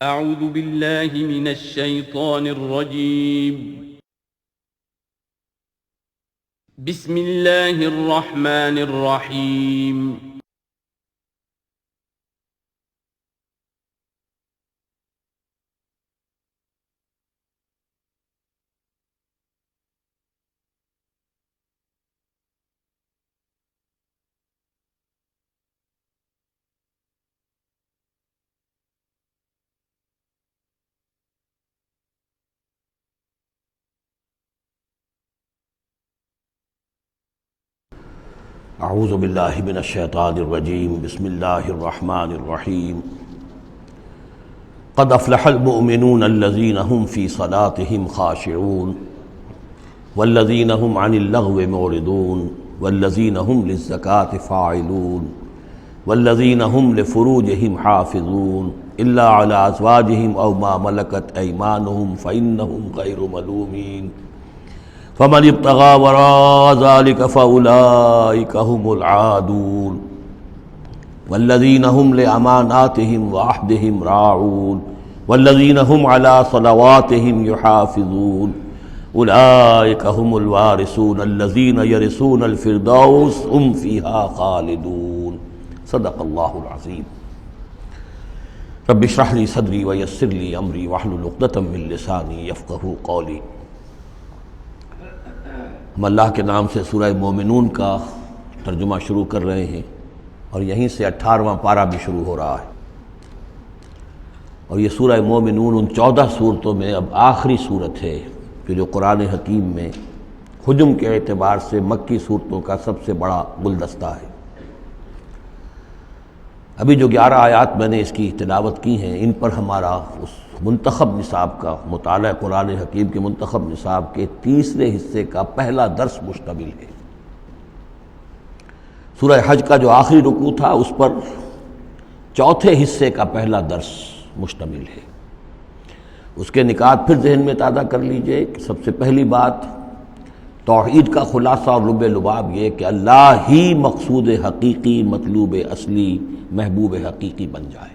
اعوذ باللہ من الشیطان الرجیم بسم اللہ الرحمن الرحیم اعوذ باللہ من الشیطان الرجیم بسم اللہ الرحمن الرحیم قد افلح المؤمنون الذین هم فی صلاتهم خاشعون والذین هم عن اللغو معرضون والذین هم للزکاة فاعلون والذین هم لفروجهم حافظون الا علی ازواجهم او ما ملکت ایمانهم فإنهم غیر ملومین فمن ابتغى وراء ذلك فأولئك هم العادون والذين هم لأماناتهم وعهدهم راعون والذين هم على صلواتهم يحافظون أولئك هم الوارثون الذين يرثون الفردوس هم فيها خالدون صدق الله العظيم رب اشرح لي صدري ويسر لي أمري واحلل عقدة من لساني يفقهوا قولي۔ ہم اللہ کے نام سے سورہ مومنون کا ترجمہ شروع کر رہے ہیں اور یہیں سے 18واں پارہ بھی شروع ہو رہا ہے، اور یہ سورہ مومنون ان 14 صورتوں میں اب آخری صورت ہے کہ جو قرآن حکیم میں حجم کے اعتبار سے مکی صورتوں کا سب سے بڑا گلدستہ ہے۔ ابھی جو 11 آیات میں نے اس کی تلاوت کی ہیں، ان پر ہمارا اس منتخب نصاب کا مطالعہ قرآن حکیم کے منتخب نصاب کے تیسرے حصے کا پہلا درس مشتمل ہے۔ سورہ حج کا جو آخری رکوع تھا اس پر چوتھے حصے کا پہلا درس مشتمل ہے۔ اس کے نکات پھر ذہن میں تازہ کر لیجئے کہ سب سے پہلی بات توحید کا خلاصہ اور لب لباب یہ کہ اللہ ہی مقصود حقیقی، مطلوب اصلی، محبوب حقیقی بن جائے۔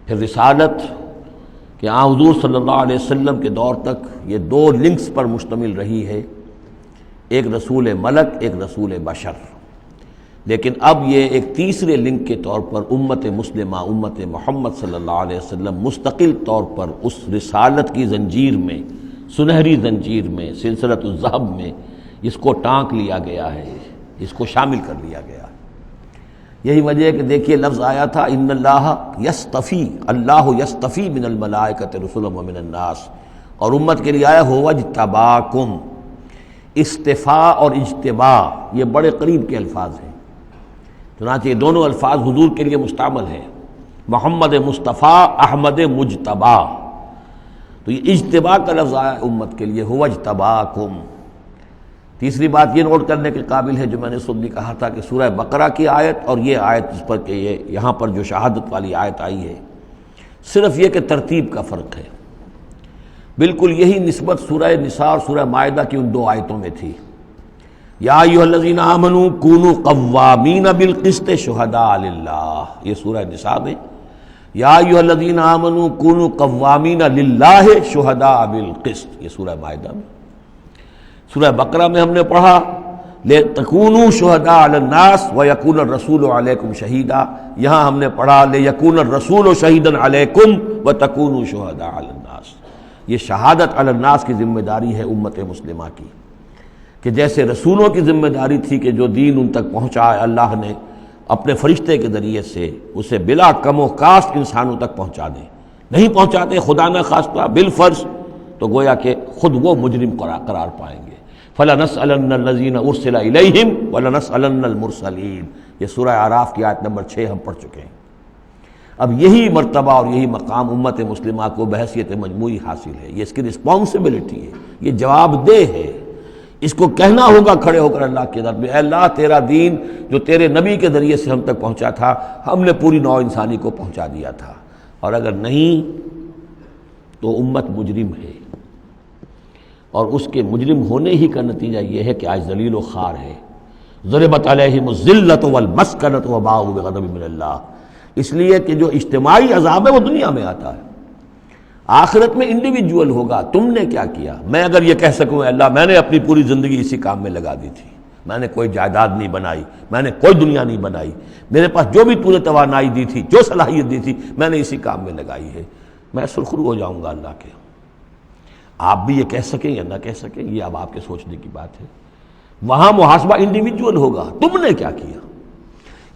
پھر رسالت کہ حضور صلی اللہ علیہ وسلم کے دور تک یہ 2 لنکس پر مشتمل رہی ہے، ایک رسول ملک، ایک رسول بشر، لیکن اب یہ ایک تیسرے لنک کے طور پر امت مسلمہ، امت محمد صلی اللہ علیہ وسلم مستقل طور پر اس رسالت کی زنجیر میں، سنہری زنجیر میں، سلسلۃ الذہب میں اس کو ٹانک لیا گیا ہے، اس کو شامل کر لیا گیا ہے۔ یہی وجہ ہے کہ دیکھیے لفظ آیا تھا ان اللہ یستفی، اللہ یستفی من الملائکۃ رسلا ومن الناس، اور امت کے لیے آیا هو اجتباکم۔ استفاء اور اجتباء یہ بڑے قریب کے الفاظ ہیں، چنانچہ یہ دونوں الفاظ حضور کے لیے مستعمل ہیں، محمد مصطفیٰ، احمد مجتبیٰ، تو یہ اجتباء کا لفظ آیا امت کے لیے هو اجتباکم۔ تیسری بات یہ نوٹ کرنے کے قابل ہے جو میں نے خود بھی کہا تھا کہ سورہ بقرہ کی آیت اور یہ آیت جس پر کہ یہ یہاں پر جو شہادت والی آیت آئی ہے، صرف یہ کہ ترتیب کا فرق ہے۔ بالکل یہی نسبت سورہ نساء اور سورہ مائدہ کی ان 2 آیتوں میں تھی۔ یا ایھا الذین آمنوا کونوا قوامین بالقسط شہداء للہ، یہ سورہ نساء میں، یا ایھا الذین آمنوا کونوا قوامین للہ شہداء بالقسط، یہ سورہ مائدہ میں۔ سورہ بقرہ میں ہم نے پڑھا لِتَكُونُوا شُهَدَاءَ عَلَى النَّاسِ وَيَكُونَ الرَّسُولُ عَلَيْكُمْ شَهِيدًا، یہاں ہم نے پڑھا لِيَكُونَ الرَّسُولُ شَهِيدًا عَلَيْكُمْ وَتَكُونُوا شُهَدَاءَ عَلَى النَّاسِ۔ یہ شہادت علی الناس کی ذمہ داری ہے امت مسلمہ کی، کہ جیسے رسولوں کی ذمہ داری تھی کہ جو دین ان تک پہنچائے اللہ نے اپنے فرشتے کے ذریعے سے اسے بلا کم و کاسٹ انسانوں تک پہنچا دیں، نہیں پہنچاتے خدا نہ خواستہ بالفرض تو گویا کہ خود وہ مجرم قرار پائیں گے۔ فَلَنَسْأَلَنَّ الَّذِينَ أُرْسِلَ إِلَيْهِمْ وَلَنَسْأَلَنَّ الْمُرْسَلِينَ، یہ سورہ اعراف کی آیت نمبر 6 ہم پڑھ چکے ہیں۔ اب یہی مرتبہ اور یہی مقام امت مسلمہ کو بحیثیت مجموعی حاصل ہے، یہ اس کی رسپانسبلٹی ہے، یہ جواب دہ ہے، اس کو کہنا ہوگا کھڑے ہو کر اللہ کی عدالت میں، اے اللہ تیرا دین جو تیرے نبی کے ذریعے سے ہم تک پہنچا تھا، ہم نے پوری نوع انسانی کو پہنچا دیا تھا، اور اگر نہیں تو امت مجرم ہے، اور اس کے مجرم ہونے ہی کا نتیجہ یہ ہے کہ آج ذلیل و خوار ہے۔ ضربت علیہم الذلۃ والمسکنۃ وباؤوا بغضب من اللہ، اس لیے کہ جو اجتماعی عذاب ہے وہ دنیا میں آتا ہے، آخرت میں انڈیویجول ہوگا تم نے کیا کیا۔ میں اگر یہ کہہ سکوں اللہ میں نے اپنی پوری زندگی اسی کام میں لگا دی تھی، میں نے کوئی جائیداد نہیں بنائی، میں نے کوئی دنیا نہیں بنائی، میرے پاس جو بھی تو نے توانائی دی تھی، جو صلاحیت دی تھی، میں نے اسی کام میں لگائی ہے، میں سرخرو ہو جاؤں گا اللہ کے۔ آپ بھی یہ کہہ سکیں یا نہ کہہ سکیں یہ اب آپ کے سوچنے کی بات ہے۔ وہاں محاسبہ انڈیویجول ہوگا، تم نے کیا کیا۔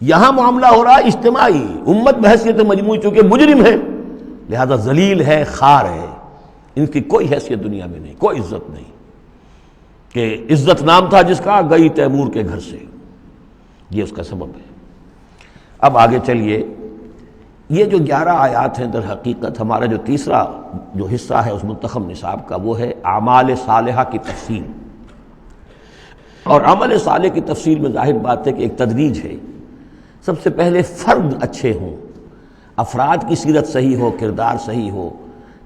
یہاں معاملہ ہو رہا ہے اجتماعی، امت بحیثیت مجموعی چونکہ مجرم ہے لہذا ذلیل ہے، خار ہے، ان کی کوئی حیثیت دنیا میں نہیں، کوئی عزت نہیں، کہ عزت نام تھا جس کا گئی تیمور کے گھر سے، یہ اس کا سبب ہے۔ اب آگے چلیے، یہ جو 11 آیات ہیں در حقیقت ہمارا جو تیسرا جو حصہ ہے اس منتخب نصاب کا وہ ہے اعمال صالحہ کی تفصیل۔ اور عمل صالح کی تفصیل میں ظاہر بات ہے کہ ایک تدریج ہے۔ سب سے پہلے فرد اچھے ہوں، افراد کی سیرت صحیح ہو، کردار صحیح ہو،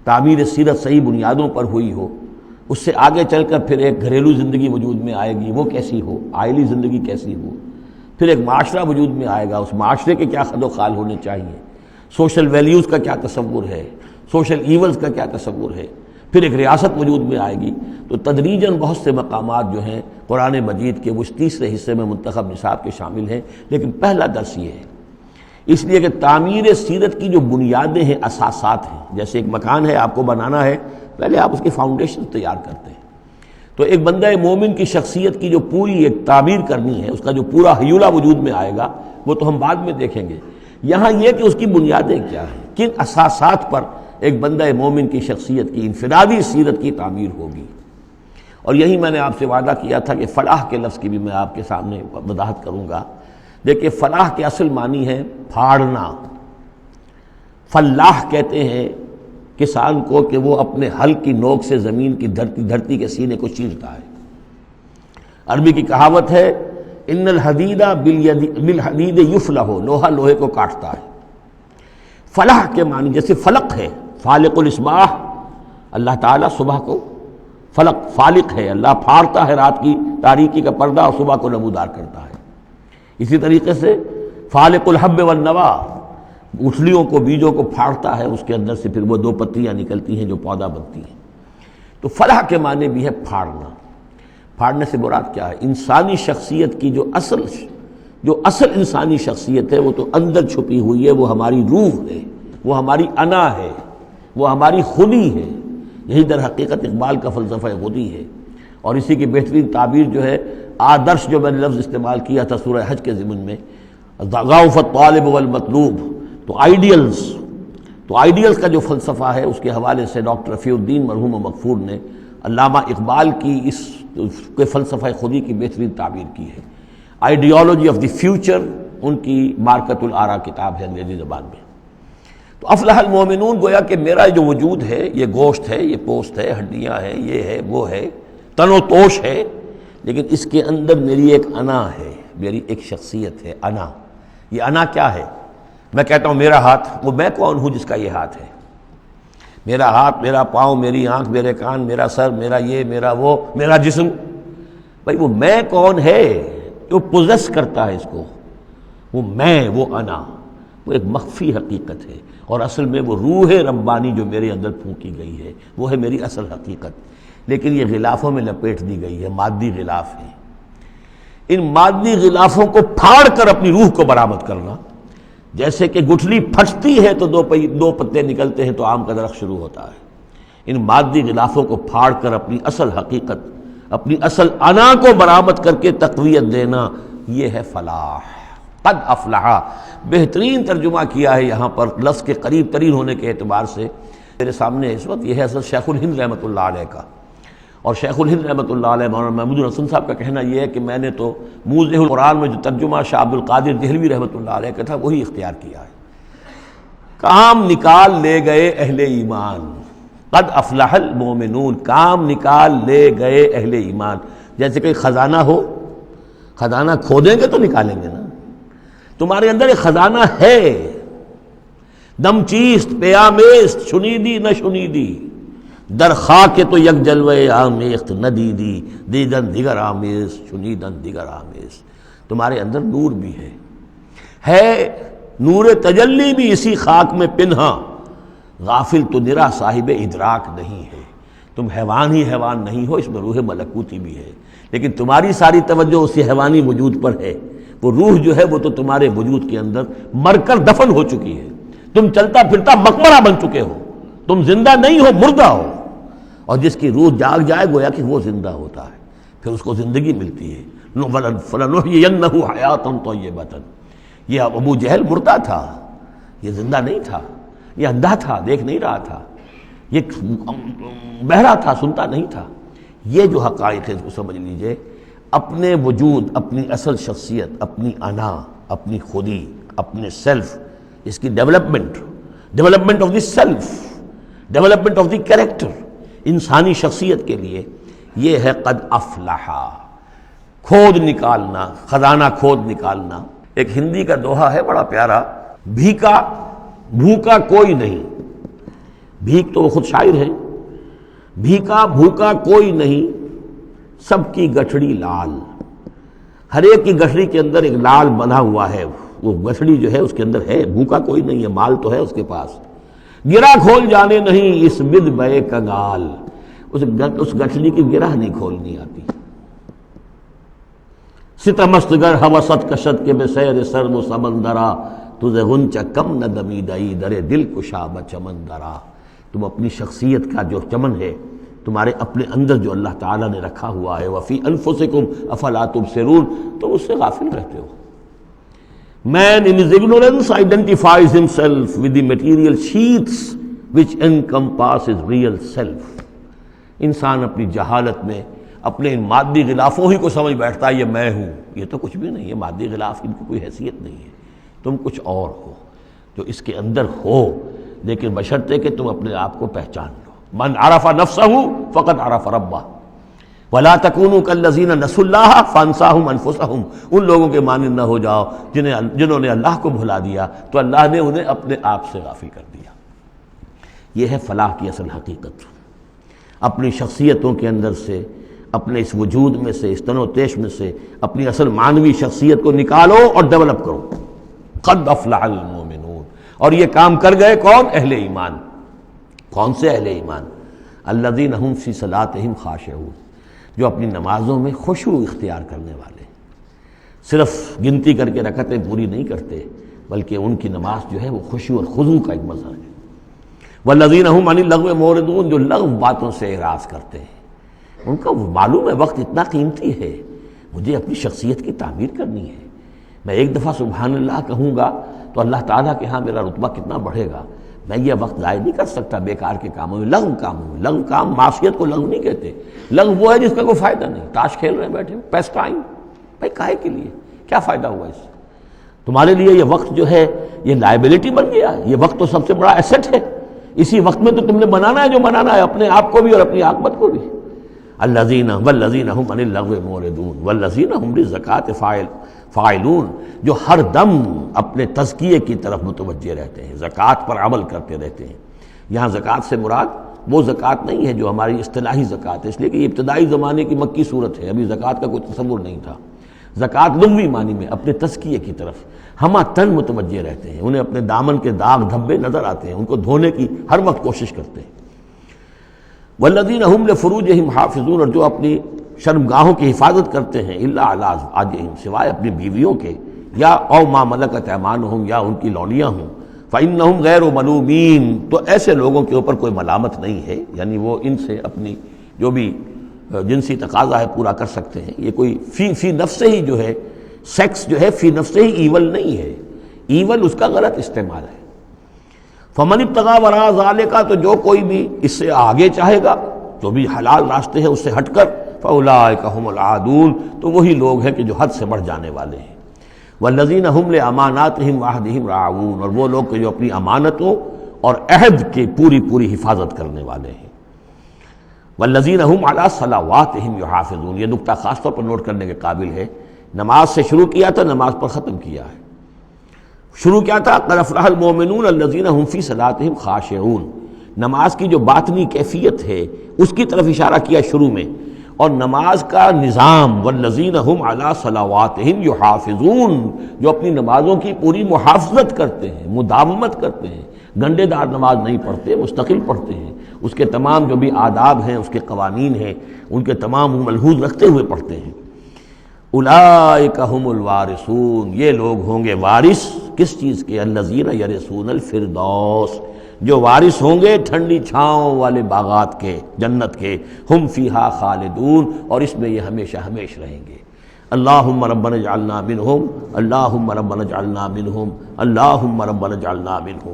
تعمیر سیرت صحیح بنیادوں پر ہوئی ہو، اس سے آگے چل کر پھر ایک گھریلو زندگی وجود میں آئے گی، وہ کیسی ہو، عائلی زندگی کیسی ہو، پھر ایک معاشرہ وجود میں آئے گا، اس معاشرے کے کیا خد و خال ہونے چاہیے، سوشل ویلیوز کا کیا تصور ہے، سوشل ایونز کا کیا تصور ہے، پھر ایک ریاست وجود میں آئے گی۔ تو تدریجاً بہت سے مقامات جو ہیں قرآن مجید کے وہ اس تیسرے حصے میں منتخب نصاب کے شامل ہیں، لیکن پہلا درس یہ ہے، اس لیے کہ تعمیر سیرت کی جو بنیادیں ہیں، اساسات ہیں، جیسے ایک مکان ہے آپ کو بنانا ہے، پہلے آپ اس کی فاؤنڈیشن تیار کرتے ہیں، تو ایک بندہ مومن کی شخصیت کی جو پوری ایک تعمیر کرنی ہے، اس کا جو پورا حیولہ وجود میں آئے گا وہ تو ہم بعد میں دیکھیں گے۔ یہاں یہ کہ اس کی بنیادیں کیا ہیں، کن اساسات پر ایک بندہ مومن کی شخصیت کی انفرادی سیرت کی تعمیر ہوگی۔ اور یہی میں نے آپ سے وعدہ کیا تھا کہ فلاح کے لفظ کی بھی میں آپ کے سامنے وضاحت کروں گا۔ دیکھیں فلاح کے اصل معنی ہے پھاڑنا۔ فلاح کہتے ہیں کسان کو کہ وہ اپنے ہل کی نوک سے زمین کی دھرتی کے سینے کو چیرتا ہے۔ عربی کی کہاوت ہے ان الحدید بالحدید یفلح، لوہا لوہے کو کاٹتا ہے۔ فلاح کے معنی جیسے فلق ہے، فالق الاسباح، اللہ تعالیٰ صبح کو فلق فالق ہے، اللہ پھاڑتا ہے رات کی تاریکی کا پردہ اور صبح کو نمودار کرتا ہے۔ اسی طریقے سے فالق الحب والنوا، گٹھلیوں کو بیجوں کو پھاڑتا ہے، اس کے اندر سے پھر وہ 2 پتیاں نکلتی ہیں جو پودا بنتی ہیں۔ تو فلاح کے معنی بھی ہے پھاڑنا۔ پھاڑنے سے مراد کیا ہے؟ انسانی شخصیت کی جو اصل انسانی شخصیت ہے وہ تو اندر چھپی ہوئی ہے، وہ ہماری روح ہے، وہ ہماری انا ہے، وہ ہماری خودی ہے۔ یہی در حقیقت اقبال کا فلسفہ خودی ہے، اور اسی کی بہترین تعبیر جو ہے آدرش جو میں نے لفظ استعمال کیا تھا سورہ حج کے ضمن میں، ضعف الطالب والمطلوب، تو آئیڈیلز کا جو فلسفہ ہے اس کے حوالے سے ڈاکٹر رفیع الدین مرحوم و مغفور نے علامہ اقبال کی اس کے فلسفہ خودی کی بہترین تعبیر کی ہے۔ آئیڈیالوجی آف دی فیوچر ان کی مارکت الآراء کتاب ہے انگریزی زبان میں۔ تو افلح المومنون گویا کہ میرا جو وجود ہے یہ گوشت ہے، یہ پوست ہے، ہڈیاں ہیں، یہ ہے وہ ہے، تن و توش ہے، لیکن اس کے اندر میری ایک انا ہے، میری ایک شخصیت ہے، انا۔ یہ انا کیا ہے؟ میں کہتا ہوں میرا ہاتھ، وہ میں کون ہوں جس کا یہ ہاتھ ہے؟ میرا ہاتھ، میرا پاؤں، میری آنکھ، میرے کان، میرا سر، میرا یہ، میرا وہ، میرا جسم، بھائی وہ میں کون ہے جو پوزیس کرتا ہے اس کو؟ وہ میں، وہ انا، وہ ایک مخفی حقیقت ہے، اور اصل میں وہ روح ربانی جو میرے اندر پھونکی گئی ہے وہ ہے میری اصل حقیقت، لیکن یہ غلافوں میں لپیٹ دی گئی ہے، مادی غلاف ہے۔ ان مادی غلافوں کو پھاڑ کر اپنی روح کو برآمد کرنا، جیسے کہ گٹھلی پھٹتی ہے تو 2 پتے نکلتے ہیں تو آم کا درخت شروع ہوتا ہے، ان مادی غلافوں کو پھاڑ کر اپنی اصل حقیقت، اپنی اصل انا کو برآمد کر کے تقویت دینا، یہ ہے فلاح۔ قد افلح، بہترین ترجمہ کیا ہے یہاں پر لفظ کے قریب ترین ہونے کے اعتبار سے۔ میرے سامنے اس وقت یہ ہے اصل شیخ الہند رحمۃ اللہ علیہ کا، اور شیخ الہند رحمۃ اللہ علیہ مولانا محمود الحسن صاحب کا کہنا یہ ہے کہ میں نے تو موضح القرآن میں جو ترجمہ شاہ عبد القادر دہلوی رحمۃ اللہ علیہ کا تھا وہی اختیار کیا ہے۔ کام نکال لے گئے اہل ایمان، قد افلح المومنون، کام نکال لے گئے اہل ایمان۔ جیسے کہ خزانہ ہو، خزانہ کھودیں گے تو نکالیں گے نا، تمہارے اندر ایک خزانہ ہے، دم چیست پیامیست شنیدی نہ شنیدی، در خاک تو یک جلوے آمیخت نہ دیدی، دیدن دیگر آمیز شنیدن دیگر آمیز۔ تمہارے اندر نور بھی ہے نور تجلی بھی اسی خاک میں پنہا، غافل تو نرا صاحب ادراک نہیں ہے۔ تم حیوان ہی حیوان نہیں ہو، اس میں روح ملکوتی بھی ہے، لیکن تمہاری ساری توجہ اسی حیوانی وجود پر ہے۔ وہ روح جو ہے وہ تو تمہارے وجود کے اندر مر کر دفن ہو چکی ہے، تم چلتا پھرتا مقبرہ بن چکے ہو، تم زندہ نہیں ہو، مردہ ہو۔ اور جس کی روح جاگ جائے گویا کہ وہ زندہ ہوتا ہے، پھر اس کو زندگی ملتی ہے۔ فَلَنُحْيِيَنَّهُ حَيَاةً طَيِّبَةً۔ یہ ابو جہل مردہ تھا، یہ زندہ نہیں تھا، یہ اندھا تھا، دیکھ نہیں رہا تھا، یہ بہرا تھا، سنتا نہیں تھا۔ یہ جو حقائق ہے اس کو سمجھ لیجئے، اپنے وجود، اپنی اصل شخصیت، اپنی انا، اپنی خودی، اپنے سیلف، اس کی development of the self, development of the character, انسانی شخصیت کے لیے یہ ہے قد افلحا، کھود نکالنا، خزانہ کھود نکالنا۔ ایک ہندی کا دوہا ہے بڑا پیارا، بھوکا کوئی نہیں، بھیک تو وہ خود شاعر ہے، بھیکا بھوکا کوئی نہیں، سب کی گٹھڑی لال۔ ہر ایک کی گٹھڑی کے اندر ایک لال بندھا ہوا ہے، وہ گٹھڑی جو ہے اس کے اندر ہے، بھوکا کوئی نہیں ہے، مال تو ہے اس کے پاس۔ گرہ کھول جانے نہیں اس بد بے کنگال، اس گٹھڑی کی گرہ نہیں کھولنی آتی۔ ستمست گر ہوست کشت کے بے سیر سر و سمندرا، تجھے غنچہ کم نہ دمیدئی درے دل کشا بچمندرا۔ تم اپنی شخصیت کا جو چمن ہے تمہارے اپنے اندر جو اللہ تعالیٰ نے رکھا ہوا ہے، وفی انفسکم افلا تبصرون، تم اس سے غافل رہتے ہو۔ Man in his ignorance identifies himself with the material sheaths which encompass his real self۔ انسان اپنی جہالت میں اپنے ان مادی غلافوں ہی کو سمجھ بیٹھتا ہے یہ میں ہوں، یہ تو کچھ بھی نہیں ہے، مادی غلاف ان کی کوئی حیثیت نہیں ہے، تم کچھ اور ہو جو اس کے اندر ہو، لیکن بشرطے کہ تم اپنے آپ کو پہچان لو۔ من عرف نفسہ فقد عرف ربہ ولا تکونوا کالذین نسوا اللہ فانساہم انفسہم۔ ان لوگوں کے مانند نہ ہو جاؤ جنہوں نے اللہ کو بھلا دیا تو اللہ نے انہیں اپنے آپ سے غافل کر دیا۔ یہ ہے فلاح کی اصل حقیقت۔ اپنی شخصیتوں کے اندر سے، اپنے اس وجود میں سے، اس تن و تیش میں سے اپنی اصل معنوی شخصیت کو نکالو اور ڈیولپ کرو۔ قد افلح المؤمنون۔ اور یہ کام کر گئے کون؟ اہل ایمان۔ کون سے اہل ایمان؟ الذین هم فی صلاتہم خاشعون، جو اپنی نمازوں میں خشوع اختیار کرنے والے، صرف گنتی کر کے رکعتیں پوری نہیں کرتے بلکہ ان کی نماز جو ہے وہ خشوع اور خضوع کا ایک مظہر ہے۔ والذین هم عن اللغو معرضون، جو لغو باتوں سے اعراض کرتے ہیں، ان کا معلوم ہے وقت اتنا قیمتی ہے، مجھے اپنی شخصیت کی تعمیر کرنی ہے، میں ایک دفعہ سبحان اللہ کہوں گا تو اللہ تعالیٰ کے ہاں میرا رتبہ کتنا بڑھے گا، میں یہ وقت ضائع نہیں کر سکتا بیکار کے کاموں میں، لغو کاموں میں۔ لغو کام، معصیت کو لغو نہیں کہتے، لغو وہ ہے جس کا کوئی فائدہ نہیں، تاش کھیل رہے ہیں بیٹھے، پیس ٹائم، بھائی کاہے کے لیے، کیا فائدہ ہوا اس سے؟ تمہارے لیے یہ وقت جو ہے یہ لائبلٹی بن گیا، یہ وقت تو سب سے بڑا ایسٹ ہے، اسی وقت میں تو تم نے بنانا ہے جو بنانا ہے، اپنے آپ کو بھی اور اپنی عاقبت کو بھی۔ الذین والذین هم عن اللغو معرضون والذین هم للزکاة فاعلون، جو ہر دم اپنے تزکیے کی طرف متوجہ رہتے ہیں، زکوٰۃ پر عمل کرتے رہتے ہیں۔ یہاں زکوٰۃ سے مراد وہ زکوٰۃ نہیں ہے جو ہماری اصطلاحی زکوٰۃ ہے، اس لیے کہ یہ ابتدائی زمانے کی مکی صورت ہے، ابھی زکوٰۃ کا کوئی تصور نہیں تھا۔ زکوٰۃ لغوی معنی میں اپنے تزکیے کی طرف ہمہ تن متوجہ رہتے ہیں، انہیں اپنے دامن کے داغ دھبے نظر آتے ہیں، ان کو دھونے کی ہر وقت کوشش کرتے ہیں۔ والذین هم لفروجہم حافظون، اور جو اپنی شرمگاہوں کی حفاظت کرتے ہیں، الا علی ازواجہم، سوائے اپنی بیویوں کے، یا او ما ملکت ایمانہم، یا ان کی لونیاں ہوں، فإنہم غیر ملومین، تو ایسے لوگوں کے اوپر کوئی ملامت نہیں ہے، یعنی وہ ان سے اپنی جو بھی جنسی تقاضا ہے پورا کر سکتے ہیں۔ یہ کوئی فی نفس ہی جو ہے، سیکس جو ہے فی نفس ہی ایول نہیں ہے، ایول اس کا غلط استعمال ہے۔ فمن ابتغى وراء ذلك، تو جو کوئی بھی اس سے آگے چاہے گا، جو بھی حلال راستے ہیں اس سے ہٹ کر، فاولئک هم العادون، تو وہی لوگ ہیں کہ جو حد سے بڑھ جانے والے ہیں۔ والذین هم لاماناتهم وعهدهم راعون، اور وہ لوگ کہ جو اپنی امانتوں اور عہد کی پوری حفاظت کرنے والے ہیں۔ والذین هم علی صلواتهم یحافظون، یہ نقطہ خاص طور پر نوٹ کرنے کے قابل ہے، نماز سے شروع کیا تھا، نماز پر ختم کیا ہے۔ شروع کیا تھا؟ قد افلح المؤمنون الذین هم فی صلاتہم خاشعون، نماز کی جو باطنی کیفیت ہے اس کی طرف اشارہ کیا شروع میں، اور نماز کا نظام، والذین هم علی صلواتہم یحافظون، جو اپنی نمازوں کی پوری محافظت کرتے ہیں، مداومت کرتے ہیں، گنڈے دار نماز نہیں پڑھتے، مستقل پڑھتے ہیں، اس کے تمام جو بھی آداب ہیں، اس کے قوانین ہیں، ان کے تمام ملحوظ رکھتے ہوئے پڑھتے ہیں۔ اولئک هم الوارثون، یہ لوگ ہوں گے وارث کس چیز کے؟ الذین یرثون الفردوس، جو وارث ہوں گے ٹھنڈی چھاؤں والے باغات کے، جنت کے، ہم فیہا خالدون، اور اس میں یہ ہمیشہ ہمیش رہیں گے۔ اللہم ربنا اجعلنا منہم، اللہم ربنا اجعلنا منہم، اللہم ربنا اجعلنا منہم۔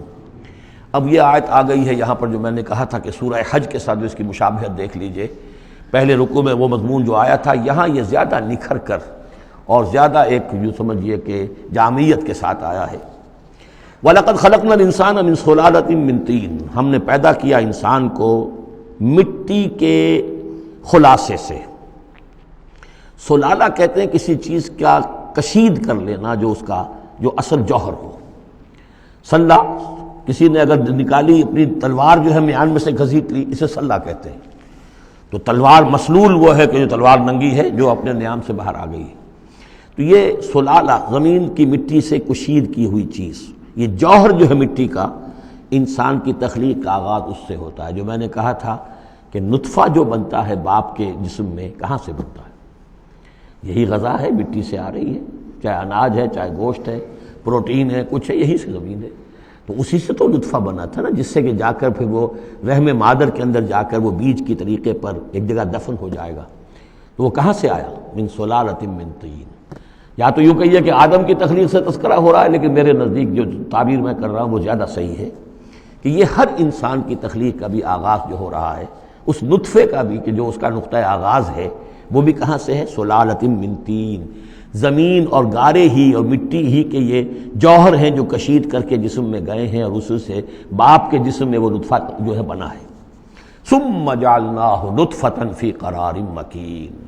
اب یہ آیت آ گئی ہے یہاں پر جو میں نے کہا تھا کہ سورہ حج کے ساتھ اس کی مشابہت دیکھ لیجئے۔ پہلے رکوع میں وہ مضمون جو آیا تھا، یہاں یہ زیادہ نکھر کر اور زیادہ ایک یوں سمجھیے کہ جامعیت کے ساتھ آیا ہے۔ وَلَقَدْ خَلَقْنَا الْإِنسَانَ مِنْ صُلَالَةٍ مِّن طِينٍ، ہم نے پیدا کیا انسان کو مٹی کے خلاصے سے۔ سلالہ کہتے ہیں کسی چیز کا کشید کر لینا، جو اس کا جو اصل جوہر ہو۔ سلہ، کسی نے اگر نکالی اپنی تلوار جو ہے میان میں سے گھسیٹ لی، اسے سلہ کہتے ہیں۔ تو تلوار مسلول وہ ہے کہ جو تلوار ننگی ہے، جو اپنے نیام سے باہر آ گئی ہے۔ تو یہ سلالہ، زمین کی مٹی سے کشید کی ہوئی چیز، یہ جوہر جو ہے مٹی کا، انسان کی تخلیق کا آغاز اس سے ہوتا ہے۔ جو میں نے کہا تھا کہ نطفہ جو بنتا ہے باپ کے جسم میں، کہاں سے بنتا ہے؟ یہی غذا ہے، مٹی سے آ رہی ہے، چاہے اناج ہے، چاہے گوشت ہے، پروٹین ہے، کچھ ہے، یہی سے زمین ہے۔ تو اسی سے تو نطفہ بنا تھا نا، جس سے کہ جا کر پھر وہ رحم مادر کے اندر جا کر وہ بیج کی طریقے پر ایک جگہ دفن ہو جائے گا۔ تو وہ کہاں سے آیا؟ من صلالۃ من طین۔ یا تو یوں کہیے کہ آدم کی تخلیق سے تذکرہ ہو رہا ہے، لیکن میرے نزدیک جو تعبیر میں کر رہا ہوں وہ زیادہ صحیح ہے کہ یہ ہر انسان کی تخلیق کا بھی آغاز جو ہو رہا ہے، اس نطفے کا بھی کہ جو اس کا نقطہ آغاز ہے، وہ بھی کہاں سے ہے؟ صلالۃ من طین۔ زمین اور گارے ہی اور مٹی ہی کے یہ جوہر ہیں جو کشید کر کے جسم میں گئے ہیں، اور اس سے باپ کے جسم میں وہ نطفہ جو ہے بنا ہے۔ ثم جعلناہ نطفۃ فی قرار مکین،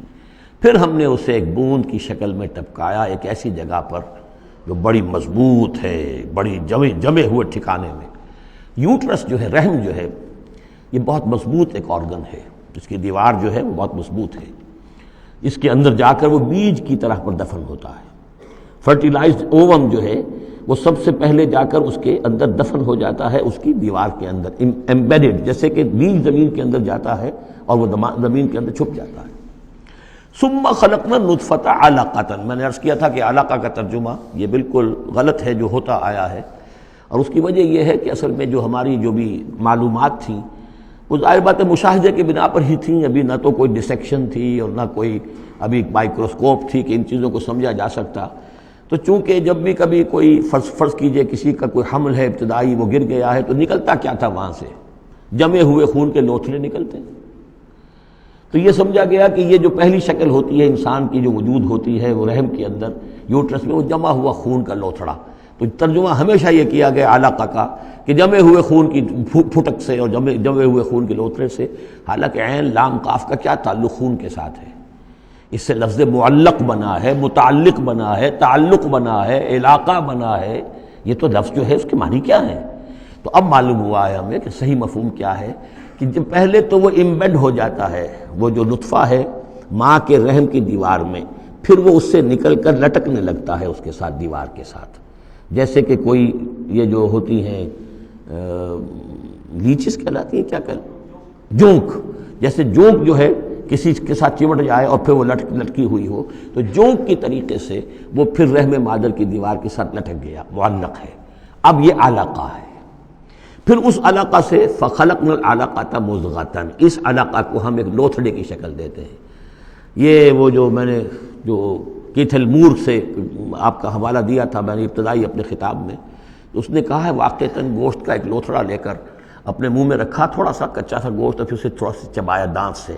پھر ہم نے اسے ایک بوند کی شکل میں ٹپکایا ایک ایسی جگہ پر جو بڑی مضبوط ہے، بڑی جمے ہوئے ٹھکانے میں۔ یوٹرس جو ہے، رحم جو ہے، یہ بہت مضبوط ایک آرگن ہے، اس کی دیوار جو ہے وہ بہت مضبوط ہے۔ اس کے اندر جا کر وہ بیج کی طرح پر دفن ہوتا ہے۔ فرٹیلائزڈ اووم جو ہے وہ سب سے پہلے جا کر اس کے اندر دفن ہو جاتا ہے، اس کی دیوار کے اندر ایمبیڈڈ، جیسے کہ بیج زمین کے اندر جاتا ہے اور وہ زمین کے اندر چھپ جاتا ہے۔ ثم خلقنا النطفۃ علقۃ، میں نے عرض کیا تھا کہ علقہ کا ترجمہ یہ بالکل غلط ہے جو ہوتا آیا ہے، اور اس کی وجہ یہ ہے کہ اصل میں جو ہماری جو بھی معلومات تھیں وہ ظاہر بات ہے مشاہدے کی بنا پر ہی تھیں، ابھی نہ تو کوئی ڈسیکشن تھی اور نہ کوئی ابھی مائکروسکوپ تھی کہ ان چیزوں کو سمجھا جا سکتا۔ تو چونکہ جب بھی کبھی کوئی فرض کیجئے کسی کا کوئی حمل ہے ابتدائی، وہ گر گیا ہے، تو نکلتا کیا تھا وہاں سے؟ جمے ہوئے خون کے لوتھڑے نکلتے ہیں۔ تو یہ سمجھا گیا کہ یہ جو پہلی شکل ہوتی ہے انسان کی جو وجود ہوتی ہے وہ رحم کے اندر یوٹرس میں، وہ جمع ہوا خون کا لوتھڑا۔ تو ترجمہ ہمیشہ یہ کیا گیا علقہ کا کہ جمے ہوئے خون کی پھٹک سے اور جمے ہوئے خون کے لوتھڑے سے، حالانکہ عین لام قاف کا کیا تعلق خون کے ساتھ ہے؟ اس سے لفظ معلق بنا ہے، متعلق بنا ہے، تعلق بنا ہے، علاقہ بنا ہے۔ یہ تو لفظ جو ہے اس کے معنی کیا ہے؟ تو اب معلوم ہوا ہے ہمیں کہ صحیح مفہوم کیا ہے کہ جب پہلے تو وہ امبیڈ ہو جاتا ہے، وہ جو نطفہ ہے ماں کے رحم کی دیوار میں، پھر وہ اس سے نکل کر لٹکنے لگتا ہے اس کے ساتھ، دیوار کے ساتھ، جیسے کہ کوئی یہ جو ہوتی ہیں لیچز کہلاتی ہیں، کیا جونک، جیسے جونک جو ہے کسی کے ساتھ چمٹ جائے اور پھر وہ لٹکی ہوئی ہو، تو جونک کی طریقے سے وہ پھر رحم مادر کی دیوار کے ساتھ لٹک گیا، معلق ہے۔ اب یہ علقہ ہے۔ پھر اس علقہ سے فخلقنا العلقۃ مضغۃ، اس علقہ کو ہم ایک لوتھڑے کی شکل دیتے ہیں۔ یہ وہ جو میں نے جو کیتھل مور سے آپ کا حوالہ دیا تھا میں نے ابتدائی اپنے خطاب میں، اس نے کہا ہے واقعتاً گوشت کا ایک لوتھڑا لے کر اپنے منہ میں رکھا، تھوڑا سا کچا سا گوشت، اور پھر اسے تھوڑا سا چبایا دانت سے،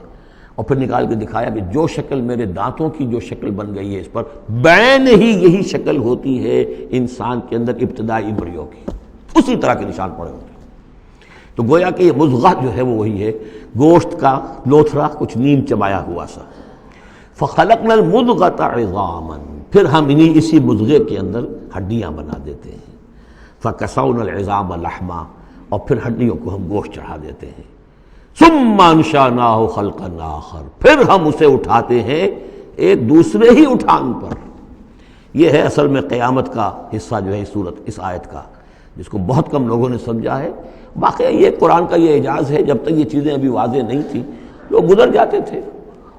اور پھر نکال کے دکھایا کہ جو شکل میرے دانتوں کی جو شکل بن گئی ہے اس پر بین ہی یہی شکل ہوتی ہے انسان کے اندر ابتدائی ایمبریو کی، اسی طرح کے نشان پڑے ہوتے ہیں۔ تو گویا کہ یہ مضغہ جو ہے وہ وہی ہے، گوشت کا لوتھڑا کچھ نیم چبایا ہوا سا۔ فخلقنا المضغۃ عظاما، پھر ہم اسی مضغے کے اندر ہڈیاں بنا دیتے ہیں۔ فکسونا العظام لحما، اور پھر ہڈیوں کو ہم گوشت چڑھا دیتے ہیں۔ ثم انشأناہ خلقا آخر، پھر ہم اسے اٹھاتے ہیں ایک دوسرے ہی اٹھان پر۔ یہ ہے اصل میں قیامت کا حصہ جو ہے اس آیت کا، جس کو بہت کم لوگوں نے سمجھا ہے۔ واقعہ یہ قرآن کا یہ اعجاز ہے، جب تک یہ چیزیں ابھی واضح نہیں تھیں لوگ گزر جاتے تھے،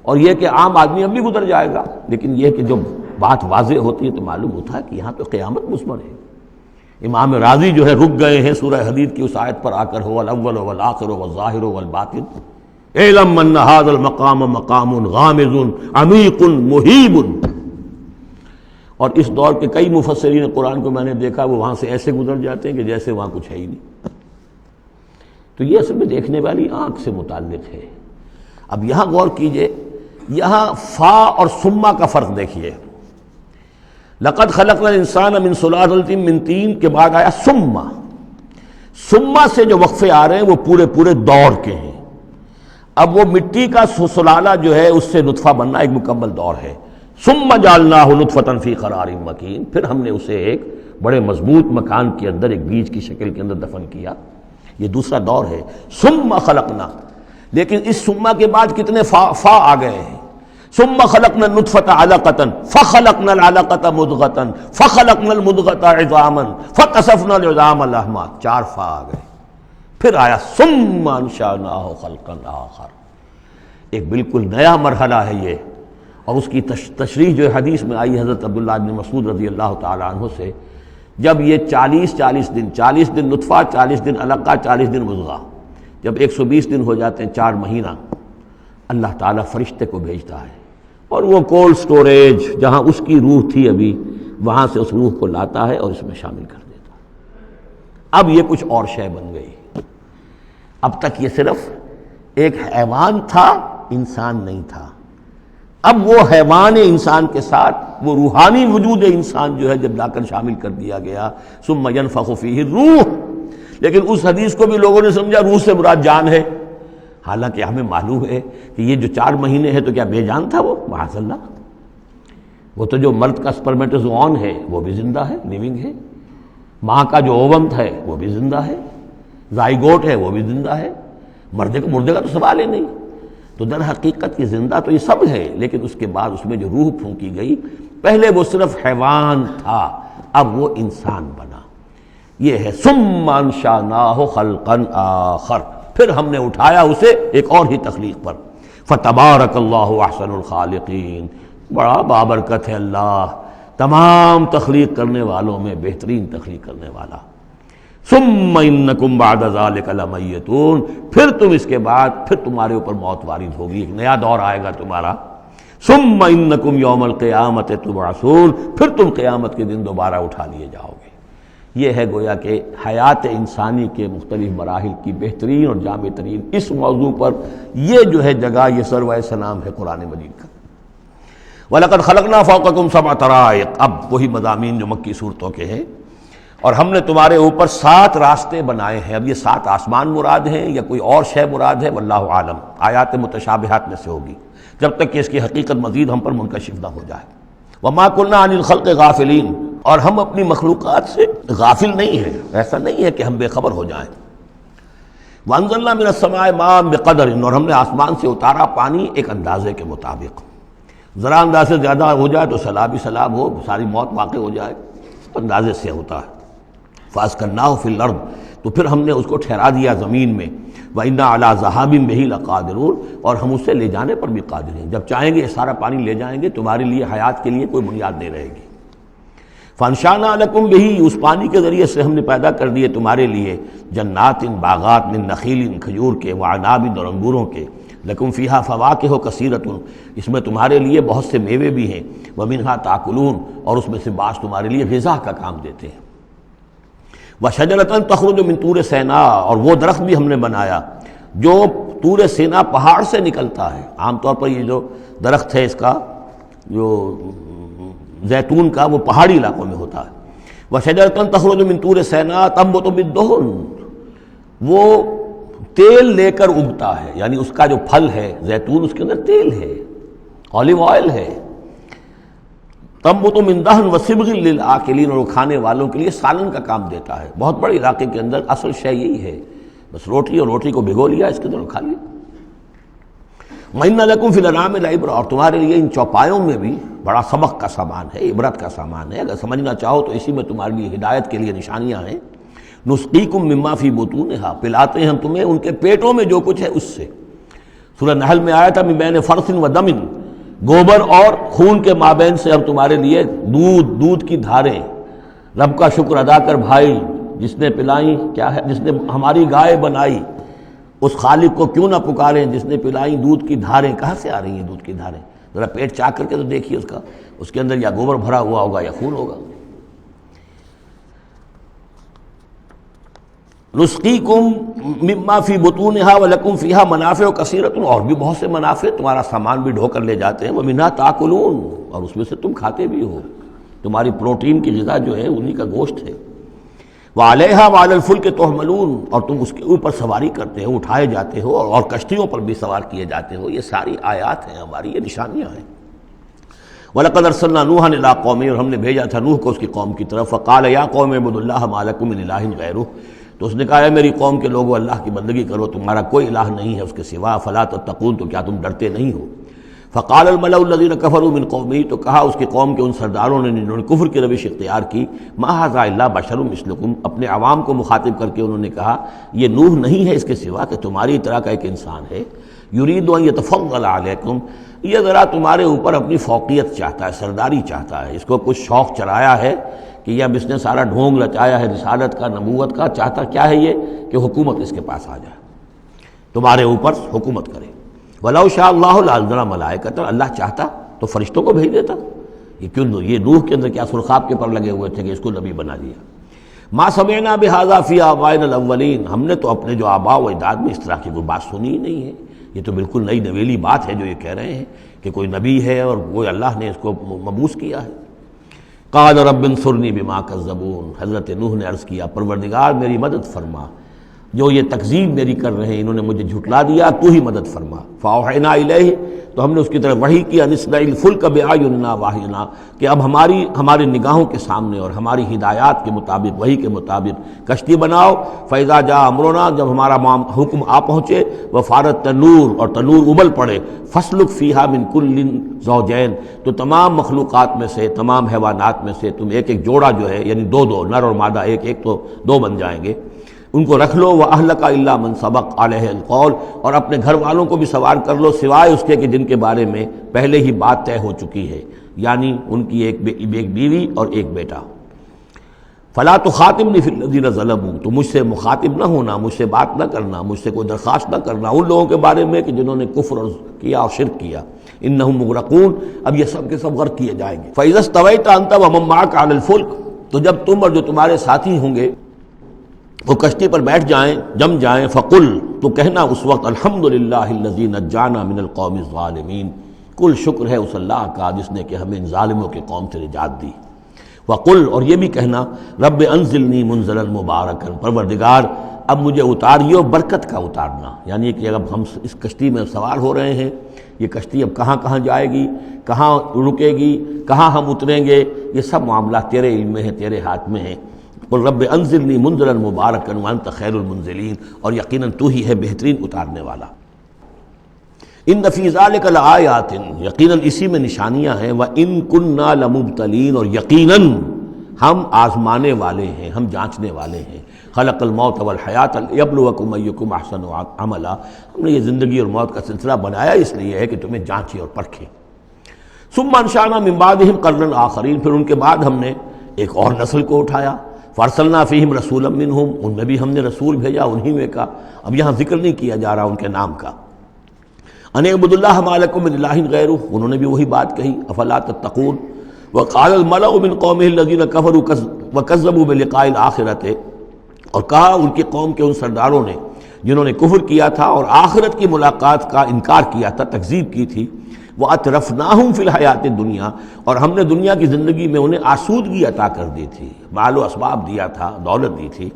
اور یہ کہ عام آدمی اب بھی گزر جائے گا، لیکن یہ کہ جب بات واضح ہوتی ہے تو معلوم ہوتا ہے کہ یہاں تو قیامت مثمر ہے۔ امام راضی جو ہے رک گئے ہیں سورہ حدید کی اس آیت پر آ کر، هو الاول والآخر والظاہر والباطن اعلم ان هذا المقام مقام غامض عمیق محیب۔ اور اس دور کے کئی مفسرین قرآن کو میں نے دیکھا وہ وہاں سے ایسے گزر جاتے ہیں کہ جیسے وہاں کچھ ہے ہی نہیں۔ تو یہ اصل میں دیکھنے والی آنکھ سے متعلق ہے۔ اب یہاں غور کیجئے، یہاں فا اور ثم کا فرق دیکھیے۔ لقد خلقنا الانسان من سلالۃ من طین کے بعد آیا ثم۔ ثم سے جو وقفے آ رہے ہیں وہ پورے پورے دور کے ہیں۔ اب وہ مٹی کا سلالہ جو ہے اس سے نطفہ بننا ایک مکمل دور ہے۔ ثم جعلناہ نطفۃ فی قرار مکین، پھر ہم نے اسے ایک بڑے مضبوط مکان کے اندر ایک بیج کی شکل کے اندر دفن کیا۔ یہ دوسرا دور ہے۔ ثم خلقنا، لیکن اس ثم کے بعد کتنے فا آ گئے ہیں۔ ثم خلقنا النطفۃ علقۃ فخلقنا العلقۃ مضغۃ فخلقنا المضغۃ عظاما فکسونا العظام لحما، 4 فا آ گئے۔ پھر آیا ثم انشأناہ خلقا آخر، ایک بالکل نیا مرحلہ ہے یہ۔ اور اس کی تشریح جو حدیث میں آئی حضرت عبداللہ بن مسعود رضی اللہ تعالیٰ عنہ سے، جب یہ 40 دن نطفہ، 40 دن علقہ، 40 دن مضغہ، جب 120 دن ہو جاتے ہیں، 4 مہینہ، اللہ تعالیٰ فرشتے کو بھیجتا ہے اور وہ کولڈ سٹوریج جہاں اس کی روح تھی ابھی، وہاں سے اس روح کو لاتا ہے اور اس میں شامل کر دیتا ہے۔ اب یہ کچھ اور شے بن گئی۔ اب تک یہ صرف ایک حیوان تھا، انسان نہیں تھا۔ اب وہ حیوان انسان کے ساتھ وہ روحانی وجود انسان جو ہے جب لا کر شامل کر دیا گیا، ثم ينفخ فیہ الروح۔ لیکن اس حدیث کو بھی لوگوں نے سمجھا روح سے مراد جان ہے، حالانکہ ہمیں معلوم ہے کہ یہ جو 4 مہینے ہے تو کیا بے جان تھا وہ؟ معاذ اللہ، وہ تو جو مرد کا سپرمیٹوزوون ہے وہ بھی زندہ ہے، لیونگ ہے، ماں کا جو اووم ہے وہ بھی زندہ ہے، زائگوٹ ہے وہ بھی زندہ ہے، مردے کا تو سوال ہی نہیں۔ تو در حقیقت یہ زندہ تو یہ سب ہے، لیکن اس کے بعد اس میں جو روح پھونکی گئی، پہلے وہ صرف حیوان تھا، اب وہ انسان بنا۔ یہ ہے ثم انشأناہ خلقا آخر، پھر ہم نے اٹھایا اسے ایک اور ہی تخلیق پر۔ فتبارک اللہ احسن الخالقین، بڑا بابرکت ہے اللہ تمام تخلیق کرنے والوں میں بہترین تخلیق کرنے والا۔ ثم انکم بعد ذلک لمیتون، پھر تم اس کے بعد پھر تمہارے اوپر موت وارد ہوگی، ایک نیا دور آئے گا تمہارا۔ ثم انکم یوم القیامت تبعثون، پھر تم قیامت کے دن دوبارہ اٹھا لیے جاؤ گے۔ یہ ہے گویا کہ حیات انسانی کے مختلف مراحل کی بہترین اور جامع ترین اس موضوع پر یہ جو ہے جگہ، یہ سروۂ سلام ہے قرآن مجید کا۔ وَلَقَدْ خَلَقْنَا فَوْقَكُمْ سَبْعَ طَرَائِقَ، اب وہی مضامین جو مکی صورتوں کے ہیں، اور ہم نے تمہارے اوپر 7 راستے بنائے ہیں۔ اب یہ 7 آسمان مراد ہیں یا کوئی اور شے مراد ہے، واللہ عالم، آیات متشابہات میں سے ہوگی، جب تک کہ اس کی حقیقت مزید ہم پر منکشف نہ ہو جائے۔ وَمَا كُنَّا عَنِ الْخَلْقِ غَافِلِينَ، اور ہم اپنی مخلوقات سے غافل نہیں ہیں، ایسا نہیں ہے کہ ہم بے خبر ہو جائیں۔ وَأَنزَلْنَا مِنَ السَّمَاءِ مَاءً بِقَدَرٍ، اور ہم نے آسمان سے اتارا پانی ایک اندازے کے مطابق، ذرا اندازے سے زیادہ ہو جائے تو سیلاب ہی سیلاب ہو، ساری موت واقع ہو جائے، اندازے سے ہوتا ہے۔ فَأَسْكَنَّاهُ فِي الْأَرْضِ، تو پھر ہم نے اس کو ٹھہرا دیا زمین میں۔ وَإِنَّا عَلَىٰ ذَهَابٍ بِهِ لَقَادِرُونَ، اور ہم اسے لے جانے پر بھی قادر ہیں، جب چاہیں گے یہ سارا پانی لے جائیں گے، تمہارے لیے حیات کے لیے کوئی بنیاد نہیں رہے گی۔ فَأَنشَأْنَا لَكُمْ بِهِ، اس پانی کے ذریعے سے ہم نے پیدا کر دیے تمہارے لیے جنات، باغات، من نخیل، کھجور کے، وعناب، اور انگوروں کے، لکم فیہا فواکہ کثیرۃ، اس میں تمہارے لیے بہت سے میوے بھی ہیں، ومنہا تاکلون، اور اس میں سے بعض تمہارے لیے غذا کا کام دیتے ہیں۔ وشجرۃ تخرج من طور سینا، اور وہ درخت بھی ہم نے بنایا جو طور سینا پہاڑ سے نکلتا ہے۔ عام طور پر یہ جو درخت ہے اس کا جو زیتون کا، وہ پہاڑی علاقوں میں ہوتا ہے۔ وشجرۃ تخرج من طور سینا تنبت بالدہن، وہ تیل لے کر اگتا ہے، یعنی اس کا جو پھل ہے زیتون، اس کے اندر تیل ہے، اولیو آئل ہے۔ تنبت من دہن وصبغ للآکلین، اور وہ کھانے والوں کے لیے سالن کا کام دیتا ہے۔ بہت بڑے علاقے کے اندر اصل شے یہی ہے بس روٹی اور روٹی کو بھگو لیا، اس کے اندر کھا لیا۔ وَإِنَّ لَكُمْ فِي الْأَنْعَامِ لَعِبْرَةً، اور تمہارے لیے ان چوپایوں میں بھی بڑا سبق کا سامان ہے، عبرت کا سامان ہے، اگر سمجھنا چاہو تو اسی میں تمہارے لیے ہدایت کے لیے نشانیاں ہیں۔ نُسْقِيكُم مِّمَّا فِي بُطُونِهَا، پلاتے ہیں ہم تمہیں ان کے پیٹوں میں جو کچھ ہے اس سے۔ سورہ نحل میں آیا تھا مِن بین فرث و دم، گوبر اور خون کے مابین سے ہم تمہارے لیے دودھ کی دھاریں۔ رب کا شکر ادا کر بھائی، جس نے پلائیں، کیا ہے، جس نے ہماری گائے بنائی، اس خالق کو کیوں نہ پکاریں جس نے پلائیں دودھ کی دھاریں۔ کہاں سے آ رہی ہیں دودھ کی دھاریں؟ ذرا پیٹ چاک کر کے تو دیکھیے اس کے اندر یا گوبر بھرا ہوا ہوگا یا خون ہوگا۔ نسقیکم مما فی بطونہا ولکم فیہا منافع کثیرۃ، اور بھی بہت سے منافع، تمہارا سامان بھی ڈھو کر لے جاتے ہیں، ومنھا تاکلون، اور اس میں سے تم کھاتے بھی ہو، تمہاری پروٹین کی غذا جو ہے انہی کا گوشت ہے۔ وعلیہا وعلی الفلک تحملون، اور تم اس کے اوپر سواری کرتے ہو، اٹھائے جاتے ہو، اور کشتیوں پر بھی سوار کیے جاتے ہو۔ یہ ساری آیات ہیں ہماری، یہ نشانیاں ہیں۔ وَلَقَدْ أَرْسَلْنَا نُوحًا إِلَىٰ قَوْمِهِ، اور ہم نے بھیجا تھا نوح کو اس کی قوم کی طرف۔ فَقَالَ يَا قَوْمِ اعْبُدُوا اللَّهَ مَا لَكُم مِّنْ إِلَٰهٍ غَيْرُهُ، تو اس نے کہا ہے میری قوم کے لوگوں اللہ کی بندگی کرو، تمہارا کوئی الہ نہیں ہے اس کے سوا، فلا تتقون، تو کیا تم ڈرتے نہیں ہو؟ فقال الملأ الذين كفروا من قومه، تو کہا اس کی قوم کے ان سرداروں نے جنہوں نے کفر کی روش اختیار کی، ما هذا الا بشر مثلكم، اپنے عوام کو مخاطب کر کے انہوں نے کہا یہ نوح نہیں ہے اس کے سوا کہ تمہاری طرح کا ایک انسان ہے، يريد ان يتفضل عليكم، یہ ذرا تمہارے اوپر اپنی فوقیت چاہتا ہے، سرداری چاہتا ہے، اس کو کچھ شوق چرایا ہے کہ یہ اب اس نے سارا ڈھونگ رچایا ہے رسالت کا، نبوت کا، چاہتا کیا ہے یہ کہ حکومت اس کے پاس آ جائے، تمہارے اوپر حکومت کرے۔ وَلَوْ شَاءَ اللَّهُ لَأَنزَلَ مَلَائِكَةً، اللہ چاہتا تو فرشتوں کو بھیج دیتا۔ یہ کیوں؟ یہ نوح کے اندر کیا سرخاب کے پر لگے ہوئے تھے کہ اس کو نبی بنا دیا۔ مَا سَمِعْنَا بِهَذَا فِي آبَائِنَا الْأَوَّلِينَ، ہم نے تو اپنے جو آباء و اجداد میں اس طرح کی کوئی بات سنی ہی نہیں ہے، یہ تو بالکل نئی نویلی بات ہے جو یہ کہہ رہے ہیں کہ کوئی نبی ہے اور وہ اللہ نے اس کو مبعوث کیا ہے۔ قال رب انصرنی بما کذبون، حضرت نوح نے عرض کیا پروردگار میری مدد فرما، جو یہ تکذیب میری کر رہے ہیں، انہوں نے مجھے جھٹلا دیا، تو ہی مدد فرما۔ فاوحینا الیہ، تو ہم نے اس کی طرف وحی کیا، نصنع الفلک باعیننا واحینا، کہ اب ہماری نگاہوں کے سامنے اور ہماری ہدایات کے مطابق، وحی کے مطابق کشتی بناؤ۔ فاذا جاء امرنا، جب ہمارا حکم آ پہنچے، وفارت تنور، اور تنور ابل پڑے، فاسلک فیہا من کل زوجین، تو تمام مخلوقات میں سے، تمام حیوانات میں سے تم ایک ایک جوڑا جو ہے، یعنی دو نر اور مادہ ایک ایک تو دو بن جائیں گے، ان کو رکھ لو۔ وَأَهْلَكَ إِلَّا مَنْ سَبَقَ عَلَيْهِ الْقَوْلُ، اور اپنے گھر والوں کو بھی سوار کر لو سوائے اس کے کہ جن کے بارے میں پہلے ہی بات طے ہو چکی ہے، یعنی ان کی ایک بیوی اور ایک بیٹا۔ فَلَا تُخَاطِبْنِي فِي الَّذِينَ ظَلَمُوا، تو مجھ سے مخاطب نہ ہونا، مجھ سے بات نہ کرنا، مجھ سے کوئی درخواست نہ کرنا ان لوگوں کے بارے میں کہ جنہوں نے کفر کیا اور شرک کیا۔ إِنَّهُمْ مُغْرَقُونَ، اب یہ سب کے سب غرق کیے جائیں گے۔ فَإِذَا اسْتَوَيْتَ أَنْتَ وَمَن مَّعَكَ عَلَى الْفُلْكِ، تو جب تم اور جو تمہارے ساتھی ہوں گے وہ کشتی پر بیٹھ جائیں، جم جائیں، فقل، تو کہنا اس وقت الحمدللہ الذی نجانا من القوم الظالمین، کل شکر ہے اس اللہ کا جس نے کہ ہمیں ان ظالموں کے قوم سے نجات دی۔ وقل، اور یہ بھی کہنا رب انزلنی منزلا مبارکا، پروردگار اب مجھے اتاریو برکت کا اتارنا، یعنی کہ اب ہم اس کشتی میں سوار ہو رہے ہیں، یہ کشتی اب کہاں کہاں جائے گی، کہاں رکے گی، کہاں ہم اتریں گے، یہ سب معاملات تیرے علم میں ہیں، تیرے ہاتھ میں ہیں۔ قل رب انزلنی منزلا مبارکا وانت خیر المنزلین، اور یقیناً تو ہی ہے بہترین اتارنے والا۔ ان فی ذلک لآیات، یقیناً اسی میں نشانیاں ہیں، وان کنا لمبتلین، اور یقیناً ہم آزمانے والے ہیں، ہم جانچنے والے ہیں۔ خلق الموت والحیات لیبلوکم ایکم احسن عملا، ہم نے یہ زندگی اور موت کا سلسلہ بنایا اس لیے ہے کہ تمہیں جانچے اور پرکھے۔ ثم انشأنا من بعدہم قرنا آخرین، پھر ان کے بعد ہم نے ایک اور نسل کو اٹھایا۔ فارسلنا فیہم رسولا منہم، ان میں بھی ہم نے رسول بھیجا انہی میں کا، اب یہاں ذکر نہیں کیا جا رہا ان کے نام کا۔ ان اعبدوا اللہ ما لکم من الہ غیرہ، انہوں نے بھی وہی بات کہی، افلا تتقون۔ وقال الملأ من قومه الذین کفروا وکذبوا بلقاء الآخرۃ، اور کہا ان کی قوم کے ان سرداروں نے جنہوں نے کفر کیا تھا اور آخرت کی ملاقات کا انکار کیا تھا، تکذیب کی تھی، وَأَتْرَفْنَاهُمْ فِي الْحَيَاةِ الدُّنْيَا، اور ہم نے دنیا کی زندگی میں انہیں آسودگی عطا کر دی تھی، مال و اسباب دیا تھا، دولت دی تھی۔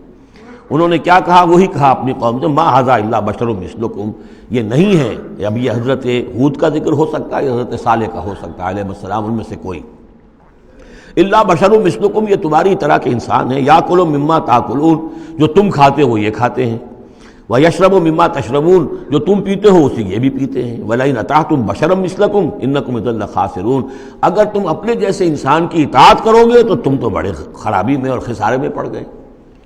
انہوں نے کیا کہا؟ وہی کہا اپنی قوم سے، مَا هَذَا إِلَّا بَشَرٌ مِثْلُكُمْ، یہ نہیں ہے، اب یہ حضرت ہود کا ذکر ہو سکتا ہے، حضرت صالح کا ہو سکتا ہے علیہ السلام، ان میں سے کوئی۔ إِلَّا بَشَرٌ مِثْلُكُمْ، یہ تمہاری طرح کے انسان ہیں، یَأْکُلُ مِمَّا تَأْکُلُونَ، جو تم کھاتے ہو یہ کھاتے ہیں، وَيَشْرَبُ مِمَّا تَشْرَبُونَ، جو تم پیتے ہو اسی یہ بھی پیتے ہیں، وَلَئِنْ أَطَعْتُمْ بَشَرًا مِثْلَكُمْ إِنَّكُمْ إِذًا لَخَاسِرُونَ، اگر تم اپنے جیسے انسان کی اطاعت کرو گے تو تم تو بڑے خرابی میں اور خسارے میں پڑ گئے۔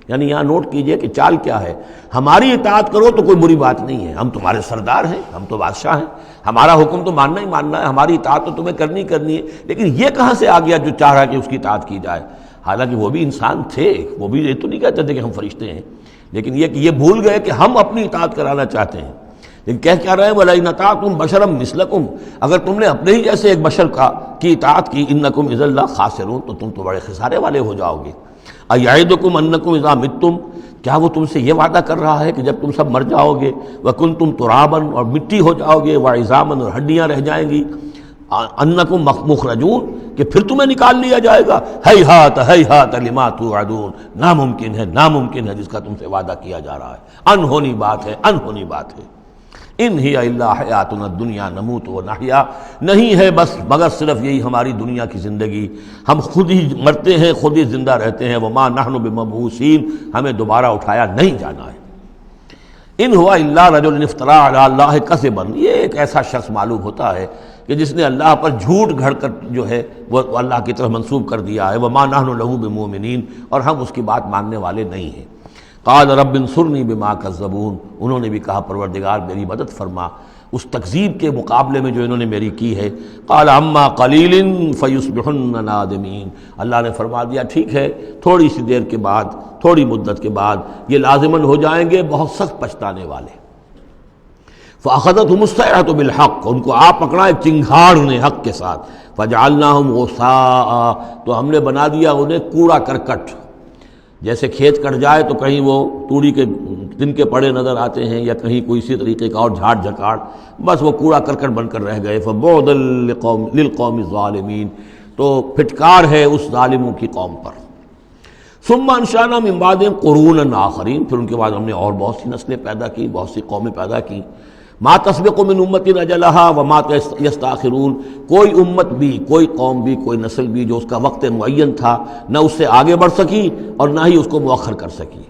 یعنی یہاں نوٹ کیجئے کہ چال کیا ہے، ہماری اطاعت کرو تو کوئی بری بات نہیں ہے، ہم تمہارے سردار ہیں، ہم تو بادشاہ ہیں، ہمارا حکم تو ماننا ہی ماننا ہے، ہماری اطاعت تو تمہیں کرنی کرنی ہے۔ لیکن یہ کہاں سے آ گیا جو چاہ رہا ہے کہ اس کی اطاعت کی جائے؟ حالانکہ وہ بھی انسان تھے، وہ بھی یہ تو نہیں کہتے تھے کہ ہم فرشتے ہیں، لیکن یہ کہ یہ بھول گئے کہ ہم اپنی اطاعت کرانا چاہتے ہیں۔ لیکن کہہ کیا رہے ہیں، وَلَئِنْ أَطَعْتُمْ بَشَرًا مِثْلَكُمْ، اگر تم نے اپنے ہی جیسے ایک بشر کی اطاعت کی، إِنَّكُمْ إِذًا لَخَاسِرُونَ، تو تم تو بڑے خسارے والے ہو جاؤ گے۔ أَيَعِدُكُمْ أَنَّكُمْ إِذَا مِتُّمْ، کیا وہ تم سے یہ وعدہ کر رہا ہے کہ جب تم سب مر جاؤ گے، وَكُنْتُمْ تُرَابًا، اور مٹی ہو جاؤ گے، وَعِظَامًا، اور ہڈیاں رہ جائیں گی، انکم مخرجون، کہ پھر تمہیں نکال لیا جائے گا، ہیہات ہیہات لما توعدون، ناممکن ہے ناممکن ہے جس کا تم سے وعدہ کیا جا رہا ہے، انہونی بات ہے انہونی بات ہے۔ ان ہی الا حیاتنا الدنیا نموت و نحیا، نہیں ہے بس مگر صرف یہی ہماری دنیا کی زندگی، ہم خود ہی مرتے ہیں خود ہی زندہ رہتے ہیں، وما نحن بمبعوثین، ہمیں دوبارہ اٹھایا نہیں جانا ہے۔ ان ہوا الا رجل افترا علی اللہ کذبا، یہ ایک ایسا شخص معلوم ہوتا ہے کہ جس نے اللہ پر جھوٹ گھڑ کر جو ہے وہ اللہ کی طرف منسوب کر دیا ہے، وما نحن لہ بمؤمنین، اور ہم اس کی بات ماننے والے نہیں ہیں۔ قال رب انصرنی بما کذبون، انہوں نے بھی کہا پروردگار میری مدد فرما اس تکذیب کے مقابلے میں جو انہوں نے میری کی ہے۔ قال اما قلیل فیصبحن نادمین، اللہ نے فرما دیا ٹھیک ہے تھوڑی سی دیر کے بعد، تھوڑی مدت کے بعد یہ لازماً ہو جائیں گے بہت سخت پچھتانے والے۔ فاخذتهم الصیحۃ بالحق، ان کو آ پکڑا ایک چنگھاڑ نے حق کے ساتھ، فجعلناہم غثاء، تو ہم نے بنا دیا انہیں کوڑا کرکٹ۔ جیسے کھیت کٹ جائے تو کہیں وہ توڑی کے دن کے پڑے نظر آتے ہیں، یا کہیں کوئی اسی طریقے کا اور جھاڑ جھکاڑ، بس وہ کوڑا کرکٹ بن کر رہ گئے۔ فبعدا للقوم الظالمین، تو پھٹکار ہے اس ظالموں کی قوم پر۔ ثم انشأنا من بعدهم قرونا آخرین، پھر ان کے بعد ہم نے اور بہت سی نسلیں پیدا کی، بہت سی قومیں پیدا کی۔ ما تسبق من امت اجلها وما یستاخرون، کوئی امت بھی، کوئی قوم بھی، کوئی نسل بھی جو اس کا وقت معین تھا نہ اس سے آگے بڑھ سکی اور نہ ہی اس کو مؤخر کر سکی۔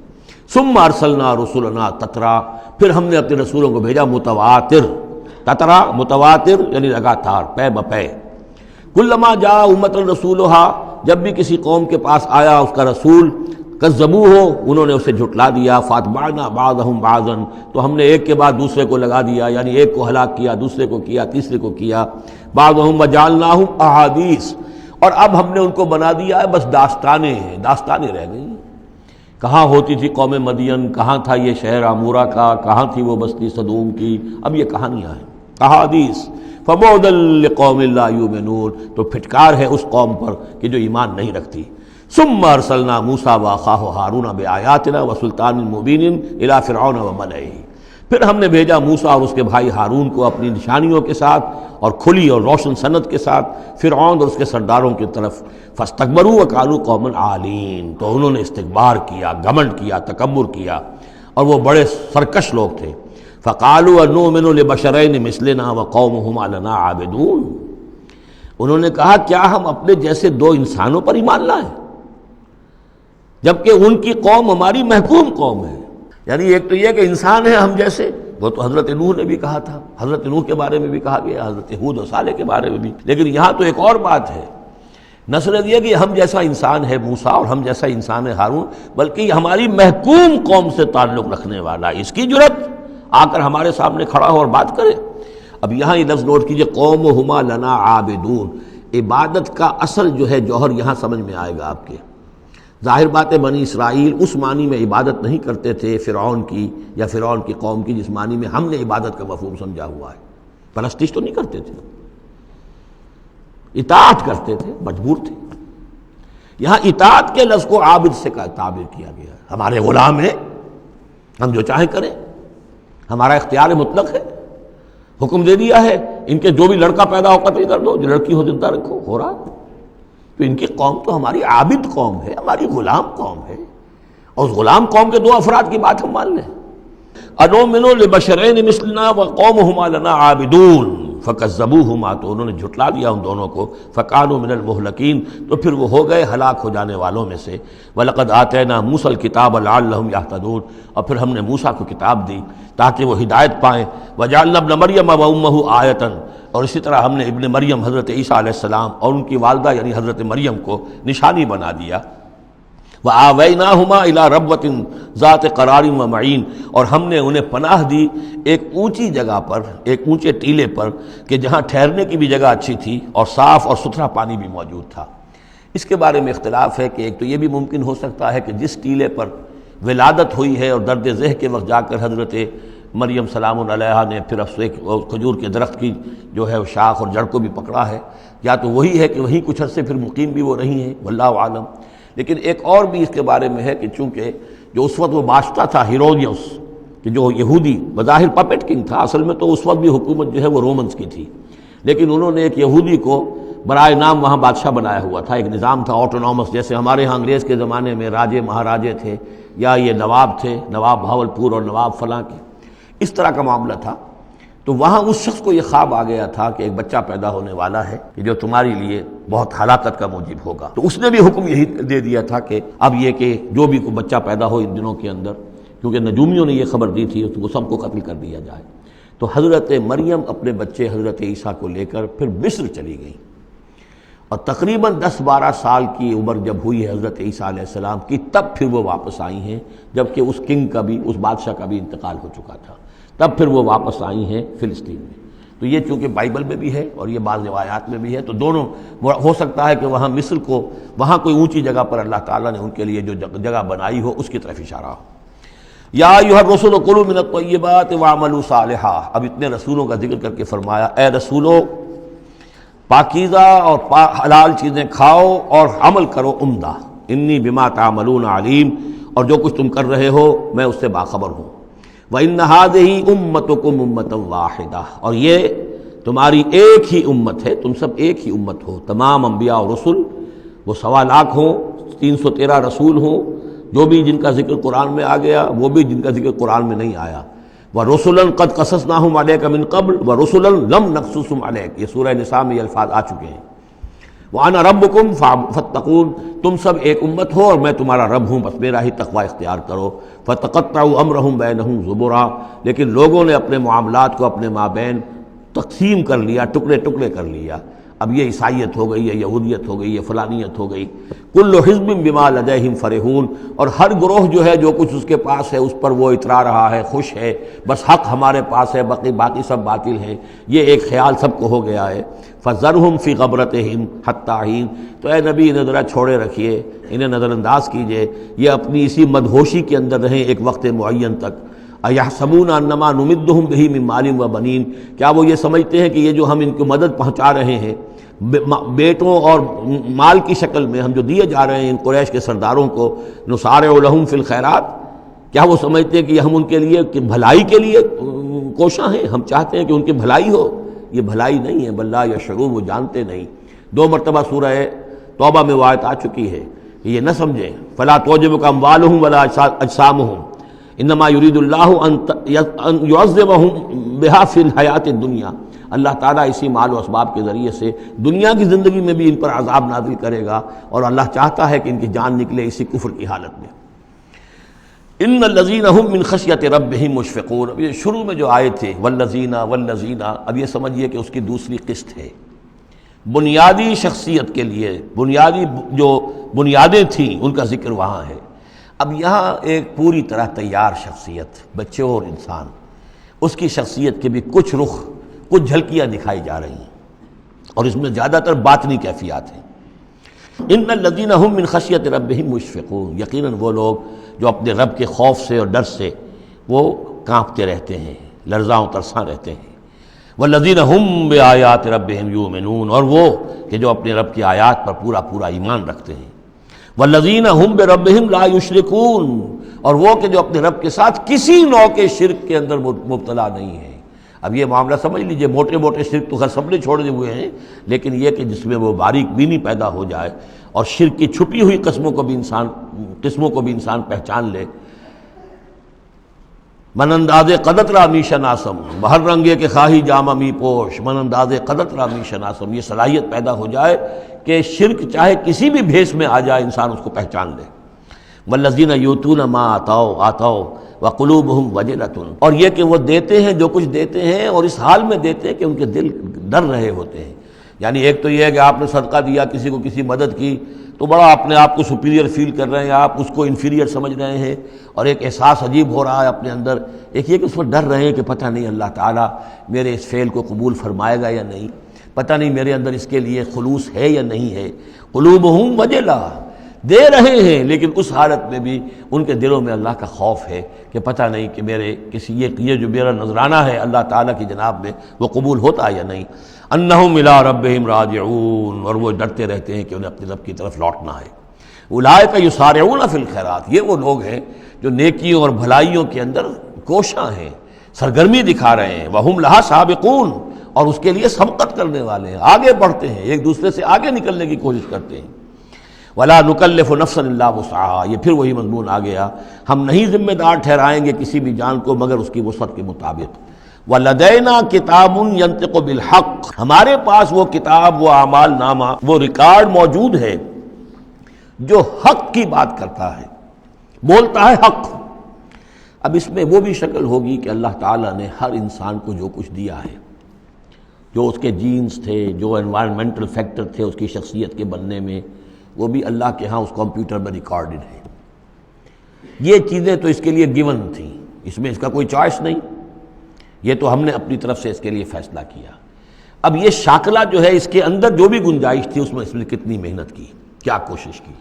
ثم ارسلنا رسلنا تترا، پھر ہم نے اپنے رسولوں کو بھیجا متواتر، تترا متواتر یعنی لگاتار، پے بپے۔ کلما جاء امۃ رسولها، جب بھی کسی قوم کے پاس آیا اس کا رسول، کذبوہ، انہوں نے اسے جھٹلا دیا، فاتبعنا بعضهم بعضا، تو ہم نے ایک کے بعد دوسرے کو لگا دیا، یعنی ایک کو ہلاک کیا، دوسرے کو کیا، تیسرے کو کیا۔ بعضهم وجعلناهم احادیث، اور اب ہم نے ان کو بنا دیا ہے بس داستانیں ہیں، داستانیں رہ گئی۔ کہاں ہوتی تھی قوم مدین، کہاں تھا یہ شہر عمورہ کا، کہاں تھی وہ بستی صدوم کی، اب یہ کہانیاں ہیں، احادیث۔ فبعدا لقوم لا یؤمنون، تو پھٹکار ہے اس قوم پر کہ جو ایمان نہیں رکھتی۔ ثم ارسلنا موسیٰ واخاہ ہارون بآیاتنا وسلطان مبین الی فرعون وملئہ، پھر ہم نے بھیجا موسیٰ اور اس کے بھائی ہارون کو اپنی نشانیوں کے ساتھ اور کھلی اور روشن سند کے ساتھ فرعون اور اس کے سرداروں کی طرف۔ فاستکبروا وکانوا قوما عالین، تو انہوں نے استکبار کیا، گھمنڈ کیا، تکبر کیا، اور وہ بڑے سرکش لوگ تھے۔ فقالوا انؤمن لبشرین مثلنا وقومهما لنا عابدون، انہوں نے کہا کیا ہم اپنے جیسے دو انسانوں پر ایمان لائیں جبکہ ان کی قوم ہماری محکوم قوم ہے۔ یعنی ایک تو یہ کہ انسان ہے ہم جیسے، وہ تو حضرت نوح نے بھی کہا تھا، حضرت نوح کے بارے میں بھی کہا گیا، حضرت ہود و صالح کے بارے میں بھی، لیکن یہاں تو ایک اور بات ہے، نہ صرف یہ کہ ہم جیسا انسان ہے موسیٰ اور ہم جیسا انسان ہے ہارون، بلکہ یہ ہماری محکوم قوم سے تعلق رکھنے والا، اس کی جرت آ کر ہمارے سامنے کھڑا ہو اور بات کرے۔ اب یہاں یہ لفظ نوٹ کیجئے، قومہما لنا عابدون، عبادت کا اصل جو ہے جوہر یہاں سمجھ میں آئے گا آپ کے۔ ظاہر بات ہے بنی اسرائیل اس معنی میں عبادت نہیں کرتے تھے فرعون کی یا فرعون کی قوم کی جس معنی میں ہم نے عبادت کا مفہوم سمجھا ہوا ہے، پرستش تو نہیں کرتے تھے، اطاعت کرتے تھے، مجبور تھے۔ یہاں اطاعت کے لفظ کو عابد سے تعبیر کیا گیا ہے، ہمارے غلام ہیں، ہم جو چاہیں کریں، ہمارا اختیار مطلق ہے، حکم دے دیا ہے ان کے جو بھی لڑکا پیدا ہو قتل کر دو، جو لڑکی ہو زندہ رکھو، ہو رہا۔ تو ان کی قوم تو ہماری عابد قوم ہے، ہماری غلام قوم ہے، اور اس غلام قوم کے دو افراد کی بات ہم مان لیں۔ انؤمن لبشرین مثلنا وقومہما لنا عابدون فکذبوہما، تو انہوں نے جھٹلا دیا ان دونوں کو، فکانوا من المہلکین، تو پھر وہ ہو گئے ہلاک ہو جانے والوں میں سے۔ وَلَقَدْ آتَيْنَا مُوسَى الْكِتَابَ لَعَلَّهُمْ يَهْتَدُونَ، اور پھر ہم نے موسیٰ کو کتاب دی تاکہ وہ ہدایت پائیں۔ وَجَعَلْنَا ابْنَ مَرْيَمَ وَأُمَّهُ آیَةً، اور اسی طرح ہم نے ابن مریم حضرت عیسیٰ علیہ السلام اور ان کی والدہ یعنی حضرت مریم کو نشانی بنا دیا۔ وَآوَيْنَاهُمَا إِلَىٰ رَبْوَةٍ ذَاتِ قَرَارٍ وَمَعِينٍ، اور ہم نے انہیں پناہ دی ایک اونچی جگہ پر، ایک اونچے ٹیلے پر کہ جہاں ٹھہرنے کی بھی جگہ اچھی تھی اور صاف اور ستھرا پانی بھی موجود تھا۔ اس کے بارے میں اختلاف ہے کہ ایک تو یہ بھی ممکن ہو سکتا ہے کہ جس ٹیلے پر ولادت ہوئی ہے اور درد ذہ کے وقت جا کر حضرت مریم سلام علیہا نے پھر کھجور کے درخت کی جو ہے شاخ اور جڑ کو بھی پکڑا ہے، یا تو وہی ہے کہ وہیں کچھ عرصے پھر مقیم بھی وہ رہی ہیں، واللہ عالم۔ لیکن ایک اور بھی اس کے بارے میں ہے کہ چونکہ جو اس وقت وہ بادشاہ تھا ہیرودیوس، کہ جو یہودی بظاہر پپٹ کنگ تھا، اصل میں تو اس وقت بھی حکومت جو ہے وہ رومنز کی تھی، لیکن انہوں نے ایک یہودی کو برائے نام وہاں بادشاہ بنایا ہوا تھا۔ ایک نظام تھا آٹونومس، جیسے ہمارے ہاں انگریز کے زمانے میں راجے مہاراجے تھے، یا یہ نواب تھے، نواب بہاولپور اور نواب فلاں کے، اس طرح کا معاملہ تھا۔ تو وہاں اس شخص کو یہ خواب آ گیا تھا کہ ایک بچہ پیدا ہونے والا ہے کہ جو تمہارے لیے بہت ہلاکت کا موجب ہوگا، تو اس نے بھی حکم یہی دے دیا تھا کہ اب یہ کہ جو بھی کوئی بچہ پیدا ہو ان دنوں کے اندر، کیونکہ نجومیوں نے یہ خبر دی تھی، تو وہ سب کو قتل کر دیا جائے۔ تو حضرت مریم اپنے بچے حضرت عیسیٰ کو لے کر پھر مصر چلی گئی، اور تقریباً 10-12 سال کی عمر جب ہوئی ہے حضرت عیسیٰ علیہ السلام کی، تب پھر وہ واپس آئی ہیں، جبکہ اس کنگ کا بھی، اس بادشاہ کا بھی انتقال ہو چکا تھا، تب پھر وہ واپس آئی ہیں فلسطین میں۔ تو یہ چونکہ بائبل میں بھی ہے اور یہ بعض روایات میں بھی ہے، تو دونوں ہو سکتا ہے کہ وہاں مصر کو، وہاں کوئی اونچی جگہ پر اللہ تعالیٰ نے ان کے لیے جو جگہ بنائی ہو اس کی طرف اشارہ ہو۔ یا ایھا الرسل کلوا من الطیبات واعملوا صالحا، اب اتنے رسولوں کا ذکر کر کے فرمایا اے رسولو پاکیزہ اور حلال چیزیں کھاؤ اور عمل کرو عمدہ، انی بما تعملون علیم، اور جو کچھ تم کر رہے ہو میں اس سے باخبر ہوں۔ وَإِنَّ هَٰذِهِ أُمَّتُكُمْ أُمَّةً وَاحِدَةً، اور یہ تمہاری ایک ہی امت ہے، تم سب ایک ہی امت ہو، تمام انبیاء اور رسل، وہ 1.25 لاکھ ہوں، 313 رسول ہوں، جو بھی جن کا ذکر قرآن میں آ گیا، وہ بھی جن کا ذکر قرآن میں نہیں آیا۔ وَرُسُلًا قَدْ قَصَصْنَاهُمْ عَلَيْكَ مِن قَبْلُ وَرُسُلًا لَمْ نَقْصُصْهُمْ عَلَيْكَ، یہ سورہ نساء میں یہ الفاظ آ چکے ہیں۔ وَأَنَا رَبُّكُمْ فَاتَّقُونِ، تم سب ایک امت ہو اور میں تمہارا رب ہوں، بس میرا ہی تقوی اختیار کرو۔ فَتَقَطَّعُوا أَمْرَهُمْ بَيْنَهُمْ زُبُرًا، لیکن لوگوں نے اپنے معاملات کو اپنے مابین تقسیم کر لیا، ٹکڑے ٹکڑے کر لیا۔ اب یہ عیسائیت ہو گئی، یہ یہودیت ہو گئی، یہ فلانیت ہو گئی۔ کل حزب بما لدیہم فرحون، اور ہر گروہ جو ہے جو کچھ اس کے پاس ہے اس پر وہ اترا رہا ہے، خوش ہے، بس حق ہمارے پاس ہے، باقی سب باطل ہیں، یہ ایک خیال سب کو ہو گیا ہے۔ فذرہم فی غبرتہم حتی حین، تو اے نبی انہیں ذرا چھوڑے رکھیے، انہیں نظر انداز کیجئے، یہ اپنی اسی مدہوشی کے اندر رہیں ایک وقت معین تک۔ اَیَحْسَبُونَ أَنَّمَا نُمِدُّهُم بِهِ مِن مَالٍ وَبَنِینَ، کیا وہ یہ سمجھتے ہیں کہ یہ جو ہم ان کو مدد پہنچا رہے ہیں بیٹوں اور مال کی شکل میں، ہم جو دیے جا رہے ہیں ان قریش کے سرداروں کو، نُسَارِعُ لَهُم فِی الْخَیرَات، کیا وہ سمجھتے ہیں کہ ہم ان کے لیے بھلائی کے لیے کوشاں ہیں، ہم چاہتے ہیں کہ ان کی بھلائی ہو؟ یہ بھلائی نہیں ہے، بل لا یشعرون، وہ جانتے نہیں۔ 2 مرتبہ سورہ توبہ میں وہ آیت آ چکی ہے کہ یہ نہ سمجھیں، فلا تعجبک اموالہم ولا اجسامہم انما یرید اللہ ان یعذبہم بہا فی الحیات الدنیا، اللہ تعالیٰ اسی مال و اسباب کے ذریعے سے دنیا کی زندگی میں بھی ان پر عذاب نازل کرے گا، اور اللہ چاہتا ہے کہ ان کی جان نکلے اسی کفر کی حالت میں۔ ان الذین هم من خشیۃ ربہم مشفقون، اب یہ شروع میں جو آئے تھے والذین، اب یہ سمجھیے کہ اس کی دوسری قسط ہے۔ بنیادی شخصیت کے لیے بنیادی جو بنیادیں تھیں ان کا ذکر وہاں ہے۔ اب یہاں ایک پوری طرح تیار شخصیت، بچے اور انسان، اس کی شخصیت کے بھی کچھ رخ، کچھ جھلکیاں دکھائی جا رہی ہیں، اور اس میں زیادہ تر باطنی کیفیات ہیں۔ ان الذین هم من خشیۃ ربہم مشفقون، یقیناً وہ لوگ جو اپنے رب کے خوف سے اور ڈر سے وہ کانپتے رہتے ہیں، لرزاں و ترساں رہتے ہیں۔ والذین هم بآیات ربہم یؤمنون، اور وہ کہ جو اپنے رب کی آیات پر پورا ایمان رکھتے ہیں۔ والذین هم بربہم لا یشرکون، اور وہ کہ جو اپنے رب کے ساتھ کسی نوع کے شرک کے اندر مبتلا نہیں ہیں۔ اب یہ معاملہ سمجھ لیجئے، موٹے شرک تو خیر سب نے چھوڑے ہوئے ہیں، لیکن یہ کہ جس میں وہ باریک بینی پیدا ہو جائے اور شرک کی چھپی ہوئی قسموں کو بھی انسان پہچان لے۔ من انداز قدت را می شناسم، بہر رنگے کے خواہی جامہ می پوش، من انداز قدت را می شناسم، یہ صلاحیت پیدا ہو جائے کہ شرک چاہے کسی بھی بھیس میں آ جائے انسان اس کو پہچان لے۔ والذین یؤتون ما آتوا وقلوبہم وجلۃ، اور یہ کہ وہ دیتے ہیں جو کچھ دیتے ہیں اور اس حال میں دیتے ہیں کہ ان کے دل ڈر رہے ہوتے ہیں۔ یعنی ایک تو یہ ہے کہ آپ نے صدقہ دیا، کسی کو کسی مدد کی تو بڑا اپنے آپ کو سپیریئر فیل کر رہے ہیں، آپ اس کو انفیریئر سمجھ رہے ہیں اور ایک احساس عجیب ہو رہا ہے اپنے اندر۔ ایک یہ کہ اس میں ڈر رہے ہیں کہ پتہ نہیں اللہ تعالیٰ میرے اس فعل کو قبول فرمائے گا یا نہیں، پتہ نہیں میرے اندر اس کے لیے خلوص ہے یا نہیں ہے۔ قلوبہم وجلہ، دے رہے ہیں لیکن اس حالت میں بھی ان کے دلوں میں اللہ کا خوف ہے کہ پتہ نہیں کہ میرے کسی یہ جو میرا نذرانہ ہے اللہ تعالیٰ کی جناب میں وہ قبول ہوتا یا نہیں۔ انہم الی ربہم راجعون، اور وہ ڈرتے رہتے ہیں کہ انہیں اپنے رب کی طرف لوٹنا ہے۔ اولئک یسارعون فی الخیرات، یہ وہ لوگ ہیں جو نیکیوں اور بھلائیوں کے اندر کوشاں ہیں، سرگرمی دکھا رہے ہیں۔ وہم لہا سابقون، اور اس کے لیے سبقت کرنے والے ہیں، آگے بڑھتے ہیں، ایک دوسرے سے آگے نکلنے کی کوشش کرتے ہیں۔ ولا نکلف نفسا الا وسعها، یہ پھر وہی مضمون آ گیا، ہم نہیں ذمہ دار ٹھہرائیں گے کسی بھی جان کو مگر اس کی وسعت کے مطابق۔ وَلَدَيْنَا كِتَابٌ يَنطِقُ بِالْحَقِّ، ہمارے پاس وہ کتاب، وہ اعمال نامہ، وہ ریکارڈ موجود ہے جو حق کی بات کرتا ہے، بولتا ہے حق۔ اب اس میں وہ بھی شکل ہوگی کہ اللہ تعالیٰ نے ہر انسان کو جو کچھ دیا ہے، جو اس کے جینز تھے، جو انوائرمنٹل فیکٹر تھے اس کی شخصیت کے بننے میں، وہ بھی اللہ کے ہاں اس کمپیوٹر میں ریکارڈڈ ہے۔ یہ چیزیں تو اس کے لیے گیون تھیں، اس میں اس کا کوئی چوائس نہیں، یہ تو ہم نے اپنی طرف سے اس کے لیے فیصلہ کیا۔ اب یہ شاکلہ جو ہے اس کے اندر جو بھی گنجائش تھی اس نے کتنی محنت کی، کیا کوشش کی،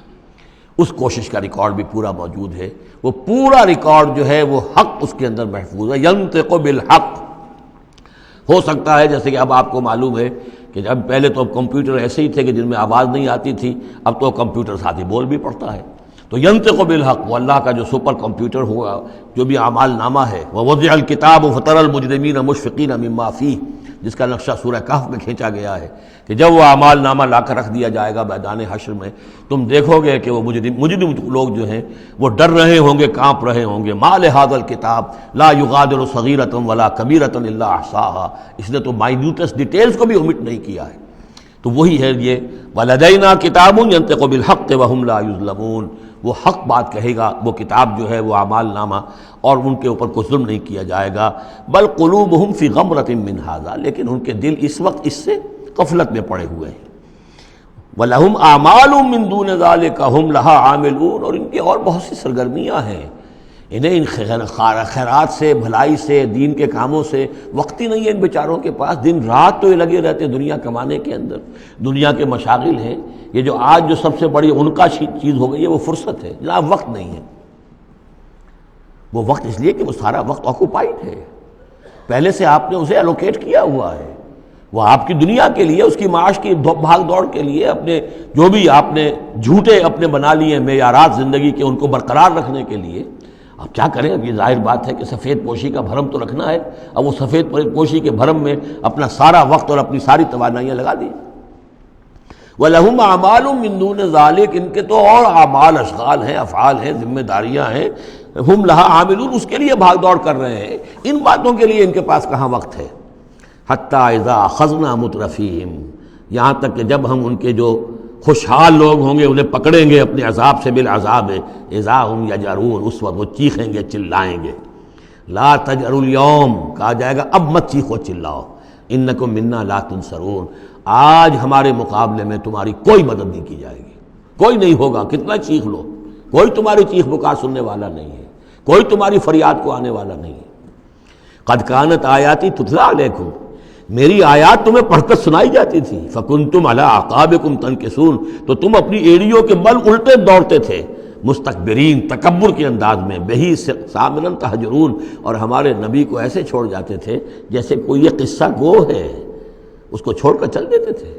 اس کوشش کا ریکارڈ بھی پورا موجود ہے۔ وہ پورا ریکارڈ جو ہے وہ حق اس کے اندر محفوظ ہے، ینطق بالحق۔ ہو سکتا ہے جیسے کہ اب آپ کو معلوم ہے کہ جب پہلے تو کمپیوٹر ایسے ہی تھے کہ جن میں آواز نہیں آتی تھی، اب تو کمپیوٹر ساتھ ہی بول بھی پڑتا ہے، تو ینطق بالحق، وہ اللہ کا جو سپر کمپیوٹر ہوا، جو بھی اعمال نامہ ہے۔ ووضع الکتاب فتری المجرمین مشفقین مما فیہ، جس کا نقشہ سورہ کہف میں کھینچا گیا ہے کہ جب وہ اعمال نامہ لا کر رکھ دیا جائے گا میدان حشر میں، تم دیکھو گے کہ وہ مجرم لوگ جو ہیں وہ ڈر رہے ہوں گے، کانپ رہے ہوں گے۔ ما لہذا الکتاب لا یغادر صغیرۃ ولا کبیرۃ الا احصاها، اس نے تو مائنیوٹس ڈیٹیلز کو بھی omit نہیں کیا ہے۔ تو وہی ہے یہ ولدینا کتاب ینطق بالحق وہم لا یظلمون، وہ حق بات کہے گا، وہ کتاب جو ہے وہ اعمال نامہ، اور ان کے اوپر کوئی ظلم نہیں کیا جائے گا۔ بل قلوبہم فی غمرۃ من ھذا، لیکن ان کے دل اس وقت اس سے غفلت میں پڑے ہوئے ہیں۔ وَلَهُمْ أَعْمَالٌ مِّن دُونِ ذَلِكَ هُمْ لَهَا عَامِلُونَ، اور ان کی اور بہت سی سرگرمیاں ہیں، انہیں ان خیرات سے، بھلائی سے، دین کے کاموں سے وقت ہی نہیں ہے ان بیچاروں کے پاس، دن رات تو یہ لگے رہتے دنیا کمانے کے اندر، دنیا کے مشاغل ہیں۔ یہ جو آج جو سب سے بڑی ان کا چیز ہو گئی ہے وہ فرصت ہے، جناب وقت نہیں ہے۔ وہ وقت اس لیے کہ وہ سارا وقت آکوپائڈ ہے، پہلے سے آپ نے اسے الوکیٹ کیا ہوا ہے، وہ آپ کی دنیا کے لیے، اس کی معاش کی بھاگ دوڑ کے لیے، اپنے جو بھی آپ نے جھوٹے اپنے بنا لیے معیارات زندگی کے ان کو برقرار رکھنے کے لیے۔ اب کیا کریں، اب یہ ظاہر بات ہے کہ سفید پوشی کا بھرم تو رکھنا ہے، اب وہ سفید پوشی کے بھرم میں اپنا سارا وقت اور اپنی ساری توانائیاں لگا دی۔ وَلَهُمْ أَعْمَالٌ مِّن دُونِ ذَلِكَ، ان کے تو اور اعمال، اشغال ہیں، افعال ہیں، ذمہ داریاں ہیں، ہم لہا عاملون، اس کے لیے بھاگ دوڑ کر رہے ہیں، ان باتوں کے لیے ان کے پاس کہاں وقت ہے۔ حَتَّى إِذَا أَخَذْنَا مُتْرَفِيهِمْ، یہاں تک کہ جب ہم ان کے جو خوشحال لوگ ہوں گے انہیں پکڑیں گے اپنے عذاب سے، بالعذاب اذا ہم یجرون، اس وقت وہ چیخیں گے، چلائیں گے۔ لا تجروا اليوم، کہا جائے گا اب مت چیخو چلاؤ، انکم منا لا تنصرون، آج ہمارے مقابلے میں تمہاری کوئی مدد نہیں کی جائے گی، کوئی نہیں ہوگا، کتنا چیخ لو، کوئی تمہاری چیخ پکار سننے والا نہیں ہے، کوئی تمہاری فریاد کو آنے والا نہیں ہے۔ قد کانت آیاتی تتلی علیکم، میری آیات تمہیں پڑھ کر سنائی جاتی تھی، فکنتم علی اعقابکم تنکسون، تو تم اپنی ایڑیوں کے بل الٹے دوڑتے تھے، مستکبرین، تکبر کے انداز میں، بہی سامرا تہجرون، اور ہمارے نبی کو ایسے چھوڑ جاتے تھے جیسے کوئی یہ قصہ گو ہے، اس کو چھوڑ کر چل دیتے تھے۔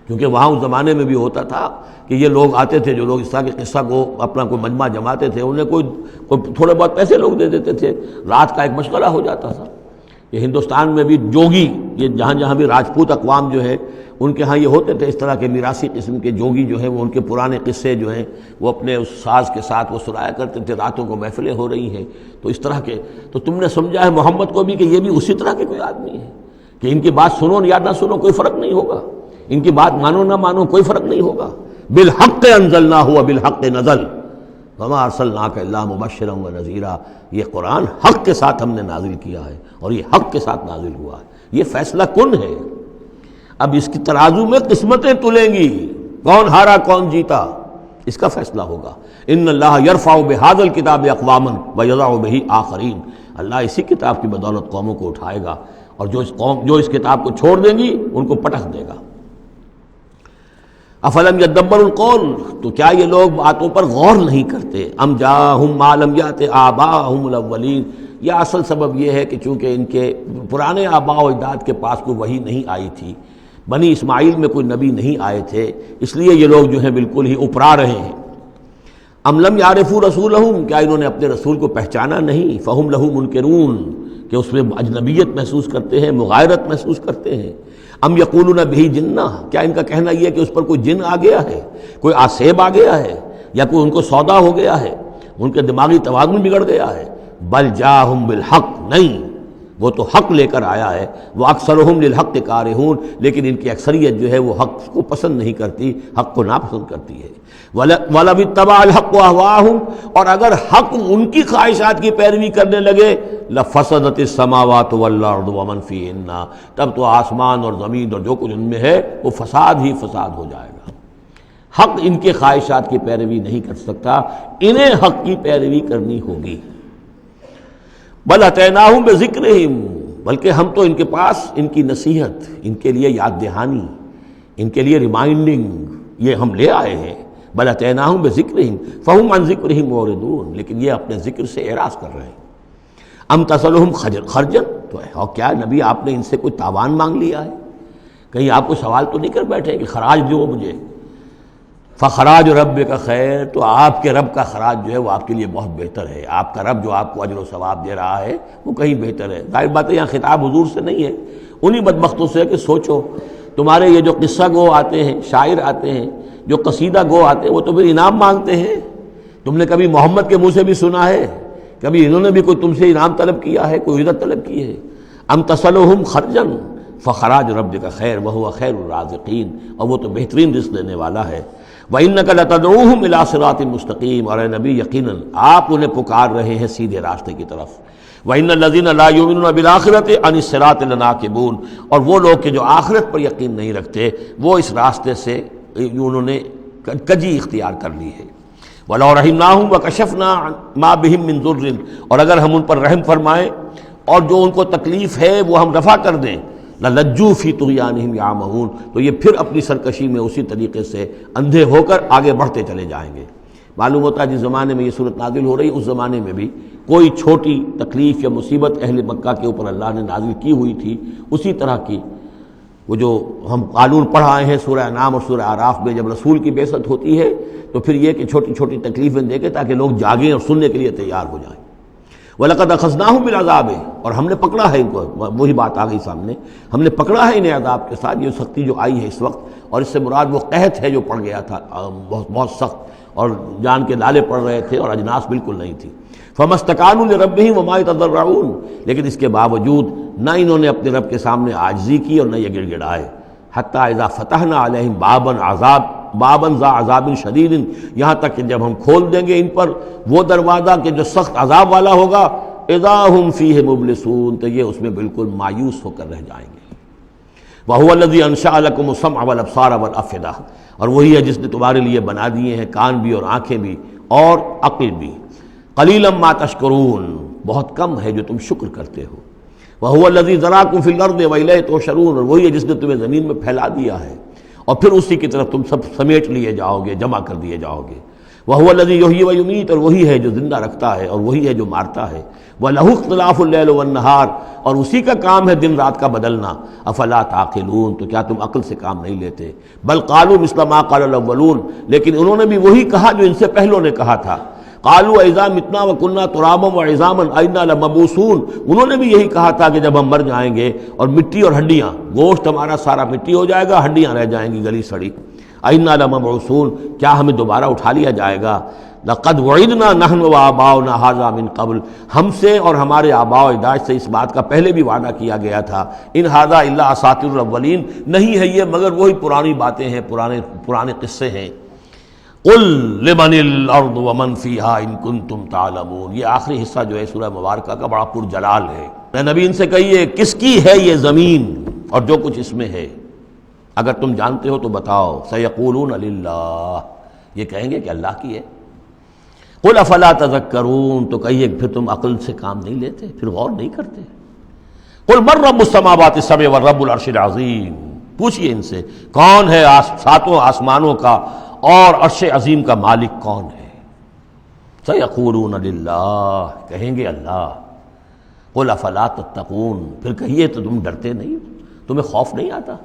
کیونکہ وہاں اس زمانے میں بھی ہوتا تھا کہ یہ لوگ آتے تھے جو لوگ اس طرح کے قصہ کو اپنا کوئی مجمع جماتے تھے، انہیں کوئی تھوڑے بہت پیسے لوگ دے دیتے تھے، رات کا ایک مشغلہ ہو جاتا تھا۔ یہ ہندوستان میں بھی جوگی، یہ جہاں جہاں بھی راجپوت اقوام جو ہے ان کے ہاں یہ ہوتے تھے اس طرح کے میراثی قسم کے جوگی جو ہیں وہ ان کے پرانے قصے جو ہیں وہ اپنے اس ساز کے ساتھ وہ سنایا کرتے تھے، راتوں کو محفلیں ہو رہی ہیں تو اس طرح کے، تو تم نے سمجھا ہے محمد کو بھی کہ یہ بھی اسی طرح کے کوئی آدمی ہے کہ ان کی بات سنو یا نہ سنو کوئی فرق نہیں ہوگا، ان کی بات مانو نہ مانو کوئی فرق نہیں ہوگا. بالحق انزلناہ وبالحق نزل وما ارسلناک الا مبشرا ونذیرا، یہ قرآن حق کے ساتھ ہم نے نازل کیا ہے اور یہ حق کے ساتھ نازل ہوا ہے. یہ فیصلہ کن ہے. اب اس کی ترازو میں قسمتیں تلیں گی، کون ہارا کون جیتا اس کا فیصلہ ہوگا. ان اللہ یرفع بہذا الکتاب اقواما ویضع بہ آخرین، اللہ اسی کتاب کی بدولت قوموں کو اٹھائے گا اور جو اس کتاب کو چھوڑ دیں گی ان کو پٹخ دے گا. افلم یدبروا القول، تو کیا یہ لوگ باتوں پر غور نہیں کرتے؟ ام جاءہم ما لم یأت آباءہم الاولین، یا اصل سبب یہ ہے کہ چونکہ ان کے پرانے آباء و اجداد کے پاس کوئی وحی نہیں آئی تھی، بنی اسماعیل میں کوئی نبی نہیں آئے تھے، اس لیے یہ لوگ جو ہیں بالکل ہی اپرا رہے ہیں. ام لم یعرفوا رسولہم، کیا انہوں نے اپنے رسول کو پہچانا نہیں؟ فہم لہ منکرون، کہ اس میں اجنبیت محسوس کرتے ہیں، مغایرت محسوس کرتے ہیں. ام یقولون بہ جنہ، کیا ان کا کہنا یہ ہے کہ اس پر کوئی جن آ گیا ہے، کوئی آسیب آ گیا ہے، یا کوئی ان کو سودا ہو گیا ہے، ان کے دماغی توازن بگڑ گیا ہے. بل جاءہم بالحق، نہیں، وہ تو حق لے کر آیا ہے. وہ اکثرہم للحق کارہون، لیکن ان کی اکثریت جو ہے وہ حق کو پسند نہیں کرتی، حق کو ناپسند کرتی ہے. وَلَوِ اتَّبَعَ الْحَقُّ أَهْوَاءَهُمْ، اور اگر حق ان کی خواہشات کی پیروی کرنے لگے، لَفَسَدَتِ السَّمَاوَاتُ وَالْأَرْضُ وَمَنْ فِيهِنَّ، تب تو آسمان اور زمین اور جو کچھ ان میں ہے وہ فساد ہی فساد ہو جائے گا. حق ان کے خواہشات کی پیروی نہیں کر سکتا، انہیں حق کی پیروی کرنی ہوگی. بل اتیناہم بذکرہم، بلکہ ہم تو ان کے پاس ان کی نصیحت، ان کے لیے یاد دہانی، ان کے لیے ریمائنڈنگ یہ ہم لے آئے ہیں. بل اتیناہم بذکرہم فہم عن ذکرہم معرضون، لیکن یہ اپنے ذکر سے اعراض کر رہے ہیں. ام تسألہم خرجا، تو اور کیا نبی آپ نے ان سے کوئی تاوان مانگ لیا ہے؟ کہیں آپ کو سوال تو نہیں کر بیٹھے کہ خراج دو مجھے؟ فخراج ربک خیر، تو آپ کے رب کا خراج جو ہے وہ آپ کے لیے بہت بہتر ہے. آپ کا رب جو آپ کو اجر و ثواب دے رہا ہے وہ کہیں بہتر ہے. ظاہر بات ہے یہاں خطاب حضور سے نہیں ہے، انہی بدبختوں سے کہ سوچو تمہارے یہ جو قصہ گو آتے ہیں، شاعر آتے ہیں، جو قصیدہ گو آتے ہیں، وہ تو پھر انعام مانگتے ہیں. تم نے کبھی محمد کے منہ سے بھی سنا ہے؟ کبھی انہوں نے بھی کوئی تم سے انعام طلب کیا ہے، کوئی عزت طلب کی ہے؟ ام تسألہم خرجا فخراج ربک خیر وہو خیر الرازقین، اور وہ تو بہترین رزق دینے والا ہے. وَإِنَّكَ لَتَدْعُوهُمْ إِلَىٰ صِرَاطٍ مُسْتَقِيمٍ، اور اے نبی یقیناً آپ انہیں پکار رہے ہیں سیدھے راستے کی طرف. وَإِنَّ الَّذِينَ لَا يُؤْمِنُونَ بِالْآخِرَةِ عَنِ الصِّرَاطِ لَنَاكِبُونَ، اور وہ لوگ کہ جو آخرت پر یقین نہیں رکھتے وہ اس راستے سے انہوں نے کجی اختیار کر لی ہے. وَلَوْ رَحِمْنَاهُمْ وَكَشَفْنَا مَا بِهِم مِّن ضُرٍّ، اور اگر ہم ان پر رحم فرمائیں اور جو ان کو تکلیف ہے وہ ہم رفع کر دیں، لَلَجُّوا فِي طُغْيَانِهِمْ يَعْمَهُونَ، تو یہ پھر اپنی سرکشی میں اسی طریقے سے اندھے ہو کر آگے بڑھتے چلے جائیں گے. معلوم ہوتا ہے جس زمانے میں یہ صورت نازل ہو رہی اس زمانے میں بھی کوئی چھوٹی تکلیف یا مصیبت اہل مکہ کے اوپر اللہ نے نازل کی ہوئی تھی، اسی طرح کی وہ جو ہم قانون پڑھ آئے ہیں سورہ انعام اور سورہ اعراف میں، جب رسول کی بعثت ہوتی ہے تو پھر یہ کہ چھوٹی چھوٹی تکلیفیں دے کے تاکہ لوگ جاگیں اور سننے کے لیے تیار ہو جائیں. وَلَقَدْ أَخَذْنَاهُمْ بِالْعَذَابِ، اور ہم نے پکڑا ہے ان کو، وہی بات آ گئی سامنے، ہم نے پکڑا ہے انہیں عذاب کے ساتھ. یہ سختی جو آئی ہے اس وقت، اور اس سے مراد وہ قحط ہے جو پڑ گیا تھا بہت بہت سخت، اور جان کے لالے پڑ رہے تھے اور اجناس بالکل نہیں تھی. فَمَا اسْتَكَانُوا لِرَبِّهِمْ وَمَا يَتَضَرَّعُونَ، لیکن اس کے باوجود نہ انہوں نے اپنے رب کے سامنے عاجزی کی اور نہ یہ گڑ گڑائے. حَتَّى إِذَا فَتَحْنَا عَلَيْهِمْ باباً ذا عذاب شدید، یہاں تک کہ جب ہم کھول دیں گے ان پر وہ دروازہ کہ جو سخت عذاب والا ہوگا، اذا ہم فیہ مبلسون، تو یہ اس میں بالکل مایوس ہو کر رہ جائیں گے. وَهُوَ الَّذِي أَنشَأَ لَكُمُ السَّمْعَ وَالْأَبْصَارَ وَالْأَفْئِدَةَ، اور وہی ہے جس نے تمہارے لیے بنا دیے ہیں کان بھی اور آنکھیں بھی اور عقل بھی. قَلِيلًا مَا تَشْكُرُونَ، بہت کم ہے جو تم شکر کرتے ہو. وَهُوَ الَّذِي ذَرَاكُمْ فِي الْأَرْضِ وَإِلَيْهِ تُحْشَرُونَ، اور وہی ہے جس نے تمہیں زمین میں پھیلا دیا ہے اور پھر اسی کی طرف تم سب سمیٹ لیے جاؤ گے، جمع کر دیے جاؤ گے. وَهُوَ الَّذِي يُحْيِي وَيُمِيتُ، اور وہی ہے جو زندہ رکھتا ہے اور وہی ہے جو مارتا ہے. وَلَهُ اخْتِلَافُ اللَّيْلِ وَالنَّهَارِ، اور اسی کا کام ہے دن رات کا بدلنا. أَفَلَا تَعْقِلُونَ، تو کیا تم عقل سے کام نہیں لیتے؟ بل قالوا مثل ما قال الاولون، لیکن انہوں نے بھی وہی کہا جو ان سے پہلوں نے کہا تھا. قالوا اذا متنا وكنا ترابا وعظاما ائنا لمبعوثون، انہوں نے بھی یہی کہا تھا کہ جب ہم مر جائیں گے اور مٹی اور ہڈیاں، گوشت ہمارا سارا مٹی ہو جائے گا، ہڈیاں رہ جائیں گی گلی سڑی، ائنا لمبعوثون، کیا ہمیں دوبارہ اٹھا لیا جائے گا؟ لقد وعدنا نحن وآباؤنا هذا من قبل، ہم سے اور ہمارے آباء و اجداد سے اس بات کا پہلے بھی وعدہ کیا گیا تھا، ان هذا الا اساطیر الاولین، نہیں ہے یہ مگر وہی پرانی باتیں ہیں، پرانے قصے ہیں۔ قل لمن الارض ومن فیہا ان کنتم تعلمون، یہ آخری حصہ جو ہے سورہ مبارکہ کا بڑا پرجلال ہے۔ اے نبی ان سے کہیے کس کی ہے یہ زمین اور جو کچھ اس میں ہے، اگر تم جانتے ہو تو بتاؤ۔ سیقولون للہ، یہ کہیں گے کہ اللہ کی ہے۔ قل افلا تذکرون، تو کہیے پھر تم عقل سے کام نہیں لیتے، پھر غور نہیں کرتے۔ قل من رب السماوات السبع والرب العرش العظیم، پوچھئے ان سے کون ہے ساتوں آسمانوں کا اور عرش عظیم کا مالک کون ہے؟ سیقولون للہ، کہیں گے اللہ۔ قل افلا تتقون، پھر کہیے تو تم ڈرتے نہیں، تمہیں خوف نہیں آتا؟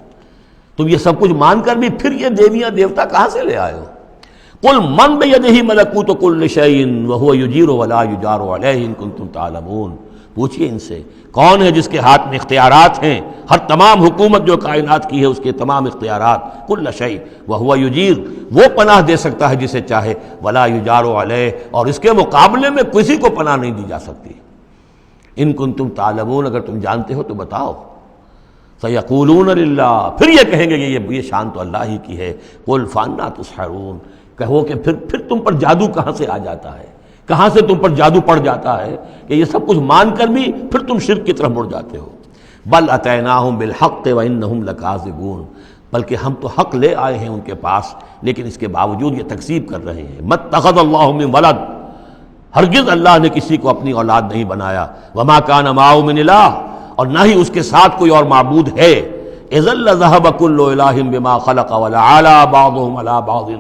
تم یہ سب کچھ مان کر بھی پھر یہ دیویاں دیوتا کہاں سے لے آئے ہو؟ قل من بیدہ ملکوت کل شیء وہو یجیر ولا یجار علیہ ان کنتم تعلمون، پوچھئے ان سے کون ہے جس کے ہاتھ میں اختیارات ہیں، ہر تمام حکومت جو کائنات کی ہے اس کے تمام اختیارات، کل شیء وہو یجیر، وہ پناہ دے سکتا ہے جسے چاہے، ولا یجار علیہ، اور اس کے مقابلے میں کسی کو پناہ نہیں دی جا سکتی۔ ان کنتم تعلمون، اگر تم جانتے ہو تو بتاؤ۔ سیقولون للہ، پھر یہ کہیں گے کہ یہ شان تو اللہ ہی کی ہے۔ قل فانا تسحرون، کہو کہ پھر تم پر جادو کہاں سے آ جاتا ہے، کہاں سے تم پر جادو پڑ جاتا ہے کہ یہ سب کچھ مان کر بھی پھر تم شرک کی طرف مڑ جاتے ہو۔ بل اتیناہم بالحق وانہم لکاذبون، بلکہ ہم تو حق لے آئے ہیں ان کے پاس، لیکن اس کے باوجود یہ تکذیب کر رہے ہیں۔ مَتَّخَذَ اللَّهُ مِن وَلَدٍ، ہرگز اللہ نے کسی کو اپنی اولاد نہیں بنایا۔ وَمَا كَانَ مَعَهُ مِنْ إِلَٰهٍ، اور نہ ہی اس کے ساتھ کوئی اور معبود ہے۔ اذا لذهب كل الہ بما خلق ولعلى بعضهم على بعض،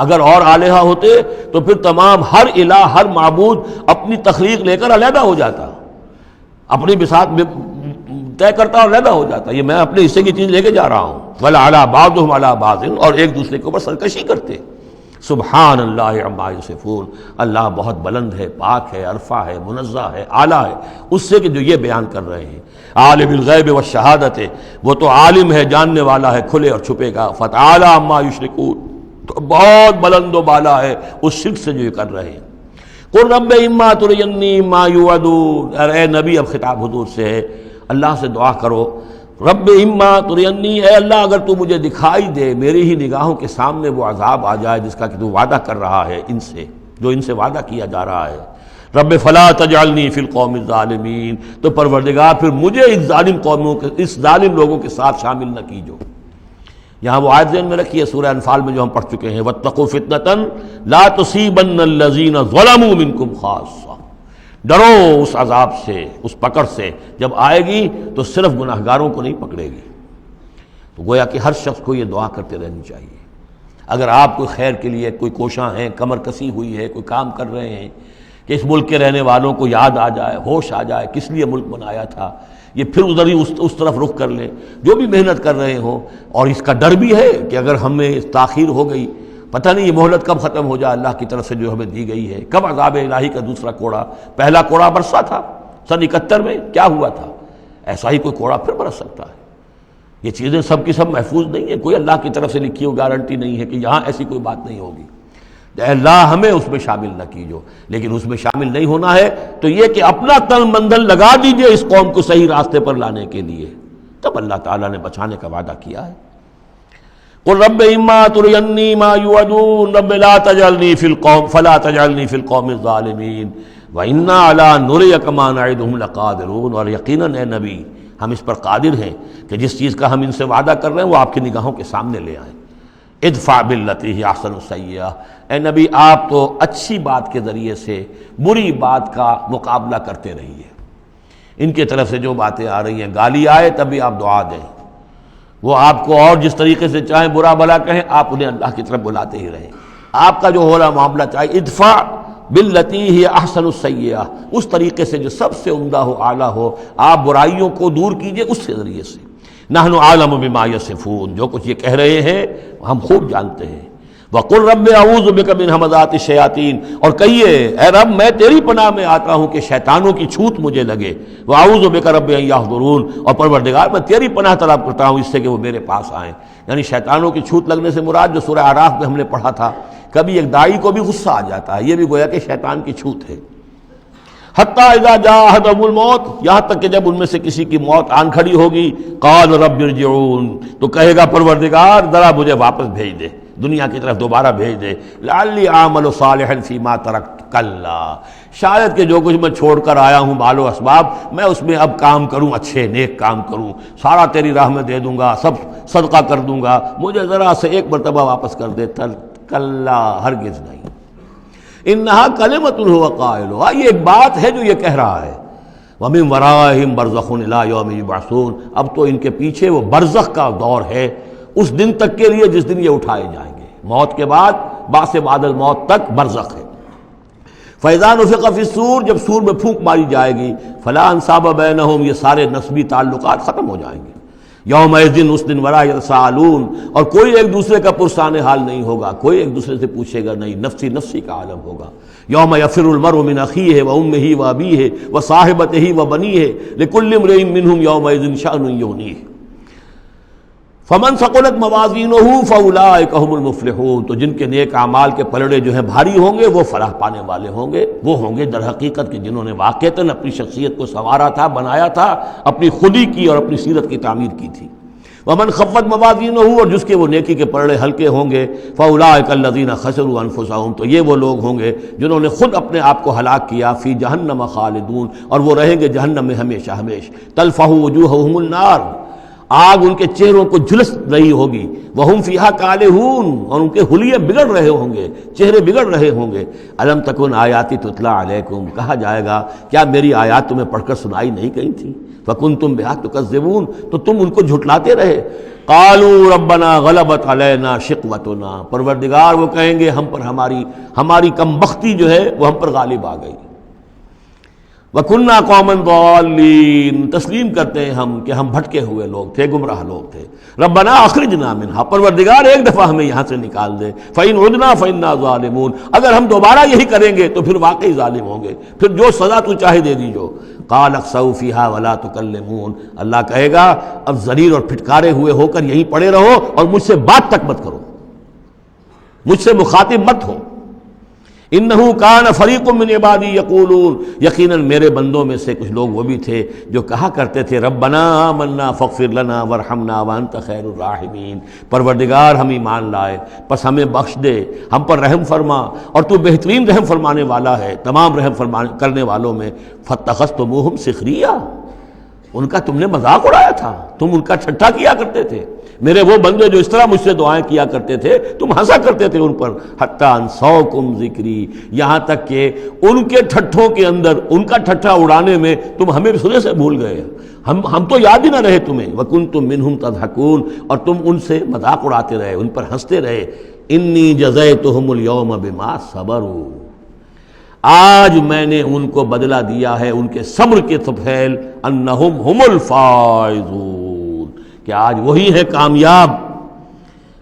اگر اور الہہ ہوتے تو پھر تمام ہر الہ، ہر معبود اپنی تخلیق لے کر علیحدہ ہو جاتا، اپنی بساط طے کرتا اور علیحدہ ہو جاتا۔ یہ میں اپنے حصے کی چیز لے کے جا رہا ہوں۔ ولعلى بعضهم على بعض، اور ایک دوسرے کے اوپر سرکشی کرتے۔ سبحان اللہ عما یصفون، اللہ بہت بلند ہے، پاک ہے، عرفہ ہے، منزہ ہے، اعلیٰ ہے اس سے کہ جو یہ بیان کر رہے ہیں۔ عالم الغیب والشہادت، وہ تو عالم ہے، جاننے والا ہے کھلے اور چھپے کا۔ فتعالی عما یشرکون، تو بہت بلند و بالا ہے اس شرک سے جو یہ کر رہے ہیں۔ قل رب اما ترینی ما یوعدون، اے نبی اب خطاب حضور سے ہے، اللہ سے دعا کرو، رب اما ترینی، اے اللہ اگر تو مجھے دکھائی دے، میری ہی نگاہوں کے سامنے وہ عذاب آ جائے جس کا کہ تو وعدہ کر رہا ہے ان سے، جو ان سے وعدہ کیا جا رہا ہے۔ رب فلا تجعلنی فی القوم الظالمین، تو پروردگار پھر مجھے اس ظالم قوموں کے، اس ظالم لوگوں کے ساتھ شامل نہ کیجو۔ یہاں وہ آیت ذہن میں رکھیے سورہ انفال میں جو ہم پڑھ چکے ہیں، واتقوا فتنة لا تصیبن الذین ظلموا منکم خاصہ، ڈرو اس عذاب سے، اس پکڑ سے، جب آئے گی تو صرف گناہگاروں کو نہیں پکڑے گی۔ تو گویا کہ ہر شخص کو یہ دعا کرتے رہنی چاہیے۔ اگر آپ کوئی خیر کے لیے کوئی کوشاں ہیں، کمر کسی ہوئی ہے، کوئی کام کر رہے ہیں کہ اس ملک کے رہنے والوں کو یاد آ جائے، ہوش آ جائے کس لیے ملک بنایا تھا، یہ پھر ادھر ہی اس طرف رخ کر لیں، جو بھی محنت کر رہے ہوں، اور اس کا ڈر بھی ہے کہ اگر ہمیں تاخیر ہو گئی، پتہ نہیں یہ مہلت کب ختم ہو جائے اللہ کی طرف سے جو ہمیں دی گئی ہے، کب عذاب الہی کا دوسرا کوڑا، پہلا کوڑا برسا تھا سن 71 میں، کیا ہوا تھا، ایسا ہی کوئی کوڑا پھر برس سکتا ہے۔ یہ چیزیں سب کی سب محفوظ نہیں ہیں، کوئی اللہ کی طرف سے لکھی ہوئی گارنٹی نہیں ہے کہ یہاں ایسی کوئی بات نہیں ہوگی۔ اے اللہ ہمیں اس میں شامل نہ کیجو، لیکن اس میں شامل نہیں ہونا ہے تو یہ کہ اپنا تن مندل لگا دیجئے اس قوم کو صحیح راستے پر لانے کے لیے، تب اللہ تعالیٰ نے بچانے کا وعدہ کیا ہے۔ قل رب اما ترینی ما یوعدون رب لا تجعلنی فی القوم فلا تجعلنی فی القوم الظالمین وانا علی نریک ما نعدہم لقادرون، اور یقیناً اے نبی ہم اس پر قادر ہیں کہ جس چیز کا ہم ان سے وعدہ کر رہے ہیں وہ آپ کی نگاہوں کے سامنے لے آئیں۔ ادفع باللتی ہی احسن السیئہ، اے نبی آپ تو اچھی بات کے ذریعے سے بری بات کا مقابلہ کرتے رہیے۔ ان کی طرف سے جو باتیں آ رہی ہیں، گالی آئے تب بھی آپ دعا دیں، وہ آپ کو اور جس طریقے سے چاہیں برا بھلا کہیں، آپ انہیں اللہ کی طرف بلاتے ہی رہیں۔ آپ کا جو ہو رہا معاملہ چاہیے ادفع باللتی ہی احسن السیئہ، اس طریقے سے جو سب سے عمدہ ہو، اعلیٰ ہو، آپ برائیوں کو دور کیجئے اس کے ذریعے سے۔ نحن عالم بما یصفون، جو کچھ یہ کہہ رہے ہیں ہم خوب جانتے ہیں۔ وَقُلْ رَبِّ أَعُوذُ بِكَ مِنْ ہَمَزَاتِ الشَّيَاطِينِ، اور کہیے اے رب میں تیری پناہ میں آتا ہوں کہ شیطانوں کی چھوت مجھے لگے، وَأَعُوذُ بِكَ رَبِّ أَن يَحْضُرُونِ، اور پروردگار میں تیری پناہ طلب کرتا ہوں اس سے کہ وہ میرے پاس آئیں۔ یعنی شیطانوں کی چھوت لگنے سے مراد جو سورہ اعراف میں ہم نے پڑھا تھا، کبھی ایک داعی کو بھی غصہ آ جاتا ہے، یہ بھی گویا کہ شیطان کی چھوت ہے۔ حتیٰ اذا جاء احدهم الموت، یہاں تک کہ جب ان میں سے کسی کی موت آن کھڑی ہوگی، قال رب ارجعون، تو کہے گا پروردگار ذرا مجھے واپس بھیج دے، دنیا کی طرف دوبارہ بھیج دے، لعلی اعمل صالحا فیما ترکت، کلا، شاید کہ جو کچھ میں چھوڑ کر آیا ہوں بال و اسباب، میں اس میں اب کام کروں، اچھے نیک کام کروں، سارا تیری راہ میں دے دوں گا، سب صدقہ کر دوں گا، مجھے ذرا سے ایک مرتبہ واپس کر دے۔ کلا، ہرگز نہیں۔ انہا کلمۃ هو قائلھا، یہ ایک بات ہے جو یہ کہہ رہا ہے۔ ومن ورائہم برزخ الی یوم یبعثون، اب تو ان کے پیچھے وہ برزخ کا دور ہے، اس دن تک کے لیے جس دن یہ اٹھائے جائیں گے، موت کے بعد بعث بعد الموت تک برزخ ہے۔ فاذا نفخ فی الصور، جب سور میں پھونک ماری جائے گی، فلا انصاب بینہم، یہ سارے نسبی تعلقات ختم ہو جائیں گے۔ یومئذ، اس دن، ولا یتساءلون، اور کوئی ایک دوسرے کا پرسان حال نہیں ہوگا، کوئی ایک دوسرے سے پوچھے گا نہیں، نفسی نفسی کا عالم ہوگا۔ یوم یفر المرء من اخیہ وامہ وابیہ وصاحبتہ وبنیہ لکل امرئ منہم یومئذ شأن یغنیہ۔ فمن ثقلت موازینہ فاولئک هم المفلحون، تو جن کے نیک اعمال کے پلڑے جو ہیں بھاری ہوں گے وہ فلاح پانے والے ہوں گے، وہ ہوں گے در حقیقت کہ جنہوں نے واقعتاً اپنی شخصیت کو سنوارا تھا، بنایا تھا، اپنی خودی کی اور اپنی سیرت کی تعمیر کی تھی۔ ومن خفت موازینہ، اور جس کے وہ نیکی کے پلڑے ہلکے ہوں گے، فاولئک الذین خسروا انفسهم، تو یہ وہ لوگ ہوں گے جنہوں نے خود اپنے آپ کو ہلاک کیا، فی جہنم خالدون، اور وہ رہیں گے جہنم میں ہمیشہ ہمیش۔ تلفح وجوہہم النار، آگ ان کے چہروں کو جھلس رہی ہوگی، وہم فیہا کالہون، اور ان کے حلیے بگڑ رہے ہوں گے، چہرے بگڑ رہے ہوں گے۔ الم تکن آیاتی تتلی علیکم، کہا جائے گا کیا میری آیات تمہیں پڑھ کر سنائی نہیں گئی تھی؟ فکنتم بہا تکذبون، تو تم ان کو جھٹلاتے رہے۔ قالوا ربنا غلبت علینا شقوتنا، پروردگار وہ کہیں گے ہم پر ہماری کم بختی جو ہے وہ ہم پر غالب آ گئی۔ وَكُنَّا قَوْمًا ضَالِّينَ، تسلیم کرتے ہیں ہم کہ ہم بھٹکے ہوئے لوگ تھے، گمراہ لوگ تھے۔ ربنا اخرجنا منہا، پروردگار ایک دفعہ ہمیں یہاں سے نکال دے۔ فَإِنْ عُدْنَا فَإِنَّا ظَالِمُونَ، اگر ہم دوبارہ یہی کریں گے تو پھر واقعی ظالم ہوں گے، پھر جو سزا تو چاہے دے دیجو۔ قَالَ اخْسَئُوا فِيهَا وَلَا تُكَلِّمُونَ، اللہ کہے گا اب ذلیل اور پھٹکارے ہوئے ہو کر یہیں پڑے رہو اور مجھ سے بات تک مت کرو، مجھ سے مخاطب مت ہو۔ انہو کان فریق من عبادی یقولون، یقیناً میرے بندوں میں سے کچھ لوگ وہ بھی تھے جو کہا کرتے تھے ربنا آمنا فاغفر لنا وارحمنا وانت خیر الراحمین، پروردگار ہم ایمان لائے پس ہمیں بخش دے، ہم پر رحم فرما اور تو بہترین رحم فرمانے والا ہے تمام رحم کرنے والوں میں۔ فاتخذتموہم سخریا، ان کا تم نے مذاق اڑایا تھا، تم ان کا ٹھٹھا کیا کرتے تھے، میرے وہ بندے جو اس طرح مجھ سے دعائیں کیا کرتے تھے تم ہنسا کرتے تھے ان پر۔ حتی انسوکم ذکری، یہاں تک کہ ان کے ٹھٹھوں کے اندر، ان کا ٹھٹھا اڑانے میں تم ہمیں سرے سے بھول گئے، ہم تو یاد ہی نہ رہے تمہیں۔ وکنتم منہم تضحکون، اور تم ان سے مذاق اڑاتے رہے، ان پر ہنستے رہے۔ انی جزیتہم اليوم بما صبروا، آج میں نے ان کو بدلہ دیا ہے ان کے صبر کے طفیل، انہم ہم الفائزون، کہ آج وہی ہے کامیاب۔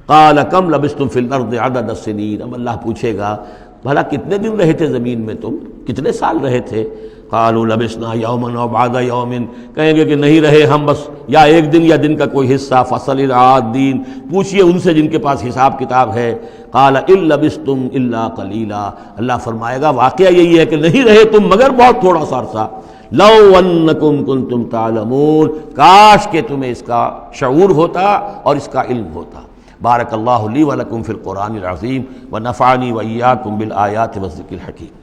قال کم لبثتم فی الارض عدد السنین، اب اللہ پوچھے گا بھلا کتنے دن رہے تھے زمین میں، تم کتنے سال رہے تھے؟ قالوا لبثنا یوما او بعد یوم، کہیں گے کہ نہیں رہے ہم بس یا ایک دن یا دن کا کوئی حصہ۔ فصل العادین، پوچھئے ان سے جن کے پاس حساب کتاب ہے۔ قال ان لبثتم الا قلیلا، اللہ فرمائے گا واقعہ یہی ہے کہ نہیں رہے تم مگر بہت تھوڑا سا عرصہ۔ لو انکم کنتم تعلمون، کاش کہ تمہیں اس کا شعور ہوتا اور اس کا علم ہوتا۔ بارک اللہ لی ولکم فی القرآن العظیم ونفعنی وإیاکم بالآیات والذکر الحکیم۔